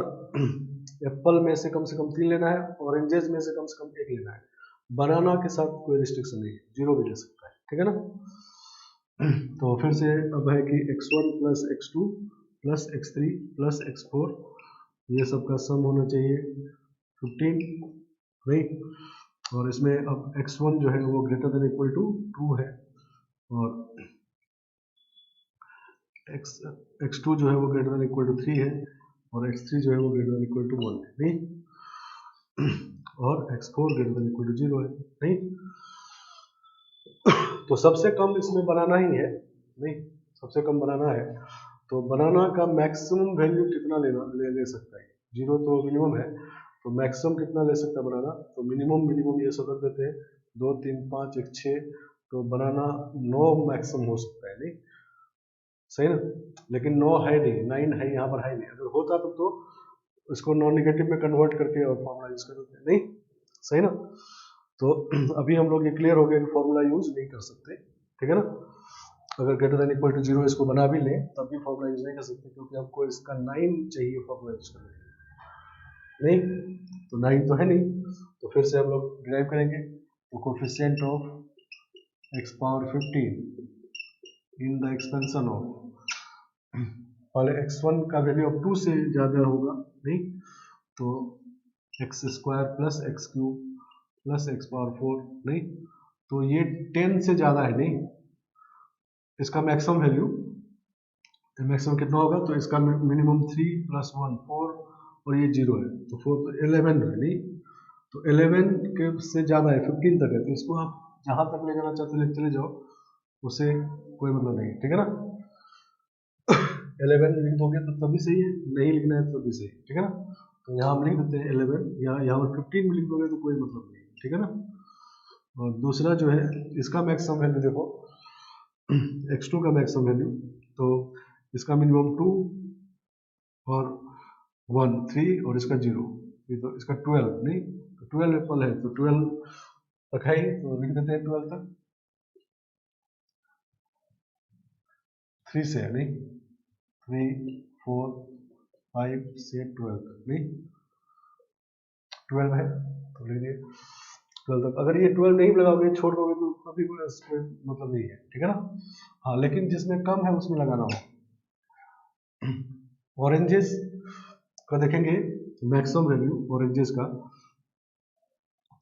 Speaker 1: एप्पल में से कम 3 लेना है, ऑरेंजेस में से कम 1 लेना है। बनाना के साथ कोई रिस्ट्रिक्शन नहीं है, 0 भी ले सकता है, ठीक है ना। तो फिर से अब है कि x1 plus x2 plus x3 plus x4, ये सब का सम होना चाहिए 15, नहीं, और इसमें अब x1 जो है वो ग्रेटर देन इक्वल टू 2 है और x2 जो है वो ग्रेटर देन इक्वल टू 3 है और x3 जो है वो ग्रेटर देन इक्वल टू 1 है, नहीं, और x4 greater than equal to 0 है, नहीं। तो सबसे कम इसमें बनाना ही है, नहीं सबसे कम बनाना है, तो बनाना का मैक्सिमम वैल्यू कितना ले सकता है, 0 तो मिनिमम है, तो मैक्सिमम कितना ले सकता है बनाना, तो मिनिमम ये सब रख देते हैं, 2 3 5 1 6, तो बनाना 9 मैक्सिमम हो सकता है, नहीं सही ना, लेकिन 9 है नहीं, 9 है यहाँ पर, है नहीं, अगर होता तो इसको नॉन नेगेटिव में कन्वर्ट करके और फॉर्मूला यूज कर देते हैं, नहीं सही ना। तो अभी हम लोग ये क्लियर हो गया कि फॉर्मूला यूज नहीं कर सकते, ठीक है ना। अगर ग्रेटर देन इक्वल टू 0 इसको बना भी लें तब भी फॉर्मूला यूज नहीं कर सकते, क्योंकि हमको इसका 9 चाहिए फॉर्मूला यूज करने के लिए, नहीं तो 9 तो है नहीं, तो फिर से हम लोग डिराइव करेंगे, तो coefficient of x power 15 in the expansion of, पहले x1 का वैल्यू अब 2 से ज़्यादा होगा नहीं, तो x square plus x cube plus x power 4 नहीं, तो ये 10 से ज़्यादा है नहीं, इसका मैक्सिमम वैल्यू, मैक्सिमम कितना होगा, तो इसका मिनिमम 3 + 1 4 और ये 0 है, तो 4 तो 11 है नहीं, तो 11 के से ज़्यादा है, 15 तक है, तो इसको आप जहाँ तक ले जाना चाहते हो चले जाओ, उसे कोई मतलब नहीं, ठीक है ना। 11 लिख दोगे तो तभी सही है, नहीं लिखना है तो तभी सही, ठीक है ना। तो यहाँ हम लिख देते हैं 11, यहाँ पर 15 में लिख दोगे तो कोई मतलब नहीं, ठीक है ना। और दूसरा जो है इसका मैक्सिमम वैल्यू देखो, x2 का मैक्सिमम वैल्यू, तो इसका मिनिमम 2 और 1 3 और इसका 0, ये तो इसका 12 नहीं, तो 12 एप्पल है, तो 12 तक है, तो लिख देते हैं 12 तक, 3 से है नहीं, 3 4 5 से 12 तक नहीं, 12 है तो लिख दिए 12 तक। अगर ये 12 नहीं लगाओगे, छोड़ दोगे, तो अभी कोई मतलब नहीं है, ठीक है ना। हाँ, लेकिन जिसमें कम है उसमें लगाना हो। ऑरेंजेस का देखेंगे मैक्सिमम वैल्यू ऑरेंजेस का,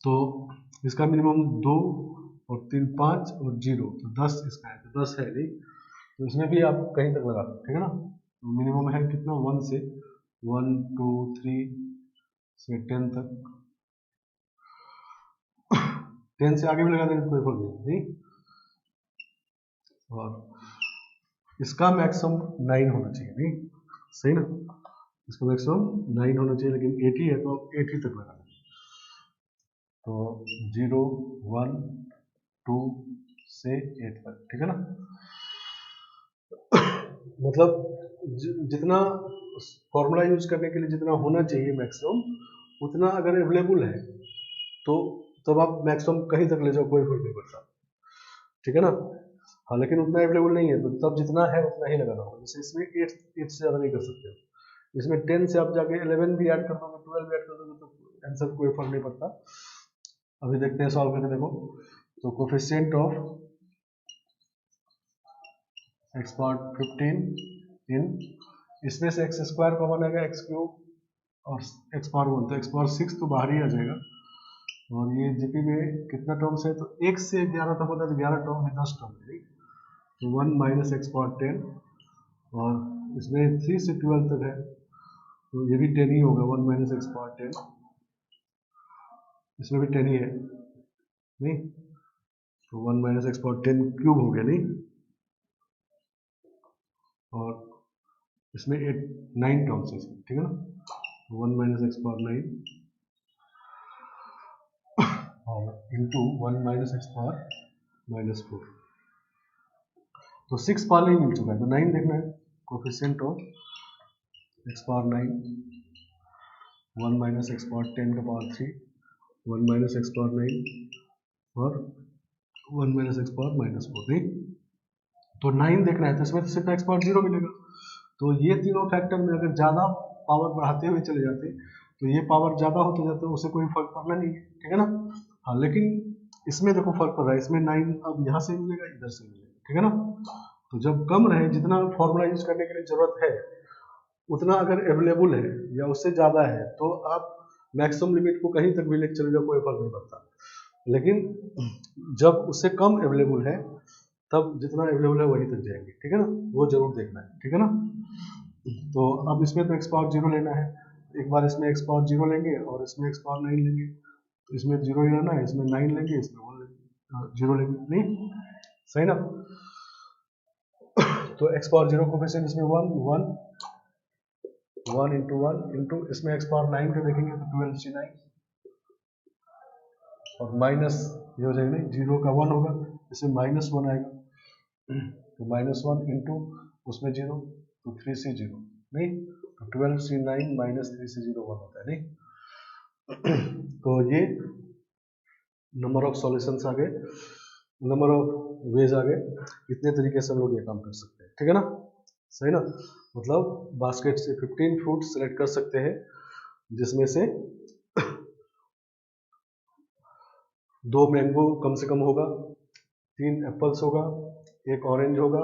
Speaker 1: तो इसका मिनिमम 2 और 3 5 और 0, तो 10 इसका है, तो 10 है नहीं, तो इसमें भी आप कहीं तक लगा सकते, ठीक है ना। तो मिनिमम है कितना, 1 से 1 2 3 से 10 तक, 10 से आगे भी लगा देंगे तो कोई फर्क नहीं, और इसका मैक्सिमम 9 होना चाहिए नहीं, सही ना, इसका मैक्सिमम 9 होना चाहिए, लेकिन 80 है तो 80 तक लगा देंगे, तो 0 1 2 से 8 तक, ठीक है ना। मतलब जितना फॉर्मूला यूज करने के लिए जितना होना चाहिए मैक्सिमम, उतना अगर अवेलेबल है तो तब आप मैक्सिमम कहीं तक ले जाओ, कोई फर्क नहीं पड़ता, ठीक है ना। हाँ, लेकिन उतना अवेलेबल नहीं है तो तब जितना है उतना ही लगाना होगा, जैसे इसमें 8 से ज़्यादा नहीं कर सकते, इसमें 10 से आप जाके 11 भी ऐड कर दोगे, 12 भी ऐड कर दोगे, तो आंसर कोई फर्क नहीं पड़ता। अभी देखते हैं सॉल्व करके, देखो तो कोफिशिएंट ऑफ x पावर 15 इन, इसमें से x स्क्वायर कॉमन आएगा, x क्यूब और x पावर 1, तो x पावर 6 तो बाहर ही आ जाएगा, और ये जीपी में कितना टर्म्स है, तो 1 से 11 तक होता है, तो 11 टर्म में 10 टर्म है, तो 1 माइनस एक्स पावर 10, और इसमें 3 से 12 तक है, तो ये भी 10 ही होगा, 1 माइनस एक्स पावर 10, इसमें भी 10 ही है नहीं, तो 1 माइनस एक्स पावर 10 क्यूब हो गया नहीं, और इसमें 9 टर्म्स है, ठीक है ना, 1 माइनस एक्स पावर 9 और इंटू 1 माइनस एक्स पावर -4, तो 6 पावर मिल चुका है, तो 9 देखना है, coefficient of x power 9 1 minus x power 10 का पावर 3 1 माइनस एक्स पावर 9 और 1 माइनस एक्स पावर -4 नहीं, तो 9 देखना है, तो इसमें तो सिर्फ एक्स पावर 0 मिलेगा, तो ये तीनों फैक्टर में अगर ज़्यादा पावर बढ़ाते हुए चले जाते तो ये पावर ज़्यादा होते जाते, उससे कोई फर्क पड़ना नहीं है, ठीक है ना। हाँ, लेकिन इसमें देखो फर्क पड़ रहा है, इसमें 9 अब यहाँ से मिलेगा, इधर से मिलेगा, ठीक है ना। तो जब कम रहे, जितना फॉर्मूला यूज करने के लिए जरूरत है उतना अगर अवेलेबल है या उससे ज़्यादा है, तो आप मैक्सिमम लिमिट को कहीं तक भी ले चले जाओ, कोई फर्क नहीं पड़ता, लेकिन जब उससे कम अवेलेबल है तब जितना अवेलेबल है वहीं तक जाएंगे, ठीक है ना, वो जरूर देखना है, ठीक है ना। तो अब इसमें तो एक्स पावर 0 लेना है, एक बार इसमें एक्स पावर 0 लेंगे और इसमें एक्स पावर 9 लेंगे, तो इसमें 0 ही रहना है, इसमें 9 लेंगे, इसमें 0 लेंगे नहीं, सही ना। तो एक्स पावर 0 कोफिशिएंट इसमें 1 1 इंटू 1 इंटू इसमें एक्स पावर 9 का देखेंगे तो 12c9 और माइनस ये हो जाएगा नहीं, 0 का 1 होगा, इसमें -1 आएगा, तो -1 इंटू उसमें 0, तो 3c0 नहीं, तो 12c9 माइनस 3c0 1 होता है नहीं। तो ये नंबर ऑफ सॉल्यूशंस आ गए, नंबर ऑफ वेज आ गए, इतने तरीके से हम लोग ये काम कर सकते हैं, ठीक है ना, सही ना। मतलब बास्केट से 15 फ्रूट सेलेक्ट कर सकते हैं, जिसमें से 2 मैंगो कम से कम होगा, 3 एप्पल्स होगा, 1 ऑरेंज होगा,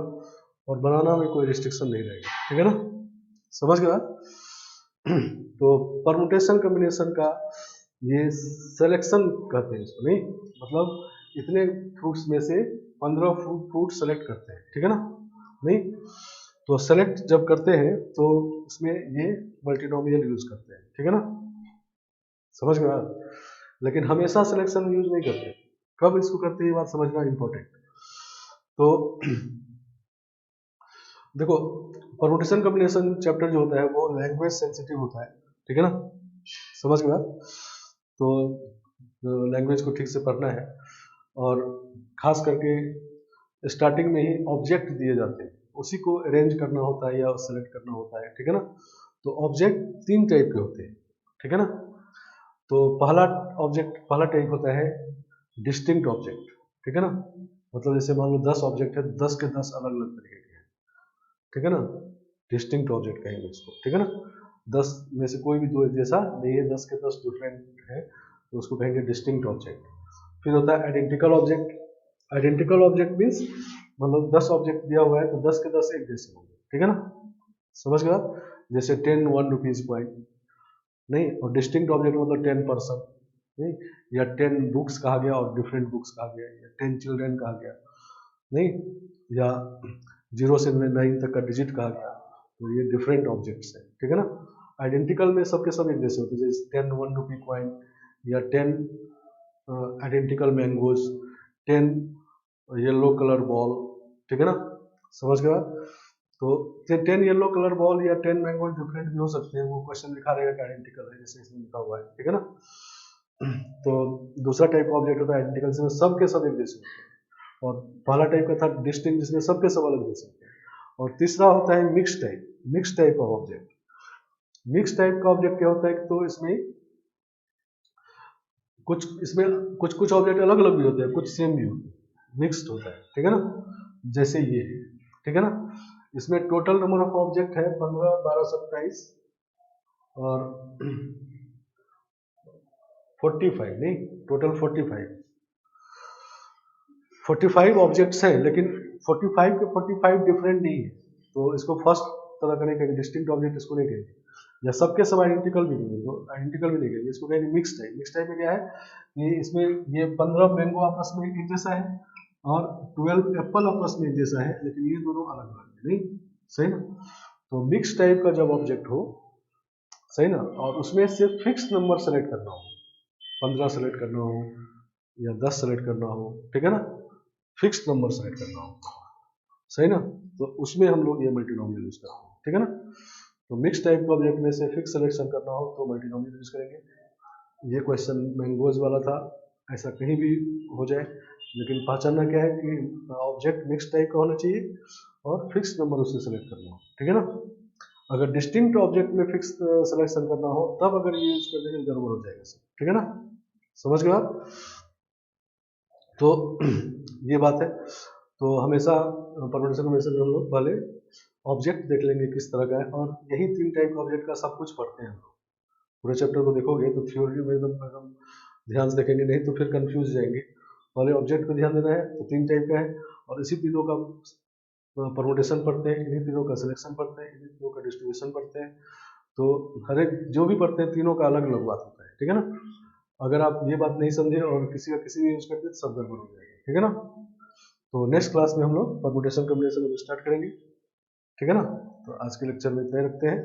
Speaker 1: और बनाना में कोई रिस्ट्रिक्शन नहीं रहेगा, ठीक है ना, समझ गया। तो परमुटेशन कॉम्बिनेशन का ये सिलेक्शन कहते हैं इसको, नहीं मतलब इतने फ्रूट्स में से 15 फ्रूट सेलेक्ट करते हैं, ठीक है ना, नहीं तो सेलेक्ट जब करते हैं तो इसमें ये मल्टीनोमियल यूज करते हैं, ठीक है ना, समझ गया। लेकिन हमेशा सिलेक्शन यूज नहीं करते, कब इसको करते हैं ये बात समझना इंपॉर्टेंट। तो देखो परमुटेशन कॉम्बिनेशन चैप्टर जो होता है वो लैंग्वेज सेंसिटिव होता है, ठीक है ना, समझ गया। तो लैंग्वेज को ठीक से पढ़ना है, और खास करके स्टार्टिंग में ही ऑब्जेक्ट दिए जाते हैं, उसी को अरेंज करना होता है या सेलेक्ट करना होता है, ठीक है ना। तो ऑब्जेक्ट 3 टाइप के होते हैं, ठीक है ना। तो पहला टाइप होता है डिस्टिंक्ट ऑब्जेक्ट, ठीक है ना, मतलब जैसे मान लो 10 ऑब्जेक्ट है, 10 के 10 अलग अलग तरीके के हैं, ठीक है ना, डिस्टिंक्ट ऑब्जेक्ट कहेंगे इसको, ठीक है ना। 10 में से कोई भी 2 एक जैसा नहीं है, 10 के 10 डिफरेंट है, तो उसको कहेंगे डिस्टिंक्ट ऑब्जेक्ट। फिर होता है identical object. Identical object means मतलब 10 ऑब्जेक्ट दिया हुआ है तो 10 के 10 एक जैसे होंगे, ठीक है ना, समझ गया। जैसे 10 1 रुपीज कॉइन, नहीं, और डिस्टिंक्ट ऑब्जेक्ट मतलब 10 पर्सन, नहीं, या 10 बुक्स कहा गया और डिफरेंट बुक्स कहा गया, या 10 चिल्ड्रेन कहा गया, नहीं, या 0 से 9 तक का डिजिट कहा गया, तो ये डिफरेंट ऑब्जेक्ट्स हैं, ठीक है ना। आइडेंटिकल में सबके सब एक जैसे होते हैं, जैसे 10 1 रुपी कॉइन, या 10 identical mangoes, 10 yellow colour ball, ठीक है ना, समझ गया। तो 10 येलो कलर बॉल या 10 मैंगो डिफरेंट भी हो सकते हैं, वो क्वेश्चन लिखा रहेगा कि आइडेंटिकल है, जैसे इसमें लिखा हुआ है, ठीक है ना। तो दूसरा टाइप का ऑब्जेक्ट होता है आइडेंटिकल, जिसमें सबके सब एक जैसे होते हैं, और पहला टाइप का था डिस्टिंक्ट, जिसमें सबके सब अलग जैसे होते हैं, और तीसरा होता है mix type. Mix type of object, mix type का ऑब्जेक्ट क्या होता है, तो इसमें कुछ कुछ ऑब्जेक्ट अलग अलग भी होते हैं, कुछ सेम भी होते हैं, मिक्स्ड होता है, ठीक है ना, जैसे ये, ठीक है ना। इसमें टोटल नंबर ऑफ ऑब्जेक्ट है 15 12 27 और 45, नहीं टोटल 45 ऑब्जेक्ट्स हैं, लेकिन 45 के 45 डिफरेंट नहीं है, तो इसको फर्स्ट तरह का नहीं कहेंगे, डिस्टिंक्ट ऑब्जेक्ट इसको नहीं कहेंगे, या सबके सब आइडेंटिकल भी नहीं है, तो आइडेंटिकल भी नहीं कहेंगे, इसको कहेंगे मिक्स टाइप। मिक्स टाइप में क्या है कि इसमें ये 15 मैंगो आपस में एक जैसा है, और 12 एप्पल आपस में एक जैसा है, लेकिन ये दोनों अलग अलग है, नहीं सही ना। तो मिक्स टाइप का जब ऑब्जेक्ट हो, सही ना, और उसमें से फिक्स नंबर सेलेक्ट करना हो, 15 सेलेक्ट करना हो या 10 सेलेक्ट करना हो, ठीक है ना, फिक्स नंबर सेलेक्ट करना हो, सही ना, तो उसमें हम लोग ये मल्टीनोमियल यूज करते हैं, ठीक है ना। तो मिक्स टाइप के ऑब्जेक्ट में से फिक्स सिलेक्शन करना हो तो मल्टीनोमियल यूज करेंगे। ये क्वेश्चन मैंगोज वाला था, ऐसा कहीं भी हो जाए, लेकिन पहचानना क्या है कि ऑब्जेक्ट मिक्स टाइप का होना चाहिए और फिक्स नंबर उससे सेलेक्ट करना हो, ठीक है ना। अगर डिस्टिंक्ट ऑब्जेक्ट में फिक्स सिलेक्शन करना हो तब अगर ये यूज कर देंगे गड़बड़ हो जाएगा सब, ठीक है ना, समझ गए आप। तो ये बात है। तो हमेशा परमुटेशन कॉम्बिनेशन में हम लोग पहले ऑब्जेक्ट देख लेंगे किस तरह का है, और यही 3 टाइप का ऑब्जेक्ट का सब कुछ पढ़ते हैं हम लोग। पूरे चैप्टर को देखोगे तो थ्योरी में एकदम ध्यान से देखेंगे, नहीं तो फिर कंफ्यूज जाएंगे। पहले ऑब्जेक्ट को ध्यान देना है, तो 3 टाइप का है, और इसी तीनों का परमुटेशन पढ़ते हैं, इन्हीं तीनों का सिलेक्शन पढ़ते हैं, इन्हीं तीनों का डिस्ट्रीब्यूशन पढ़ते हैं। तो हर एक जो भी पढ़ते हैं तीनों का अलग अलग बात होता है, ठीक है ना। अगर आप ये बात नहीं समझे और किसी का किसी भी यूज करते तो सब गड़बड़ हो जाएगा, ठीक है ना। तो नेक्स्ट क्लास में हम लोग परमुटेशन कॉम्बिनेशन को स्टार्ट करेंगे, ठीक है ना। तो आज के लेक्चर में इतना ही रखते हैं।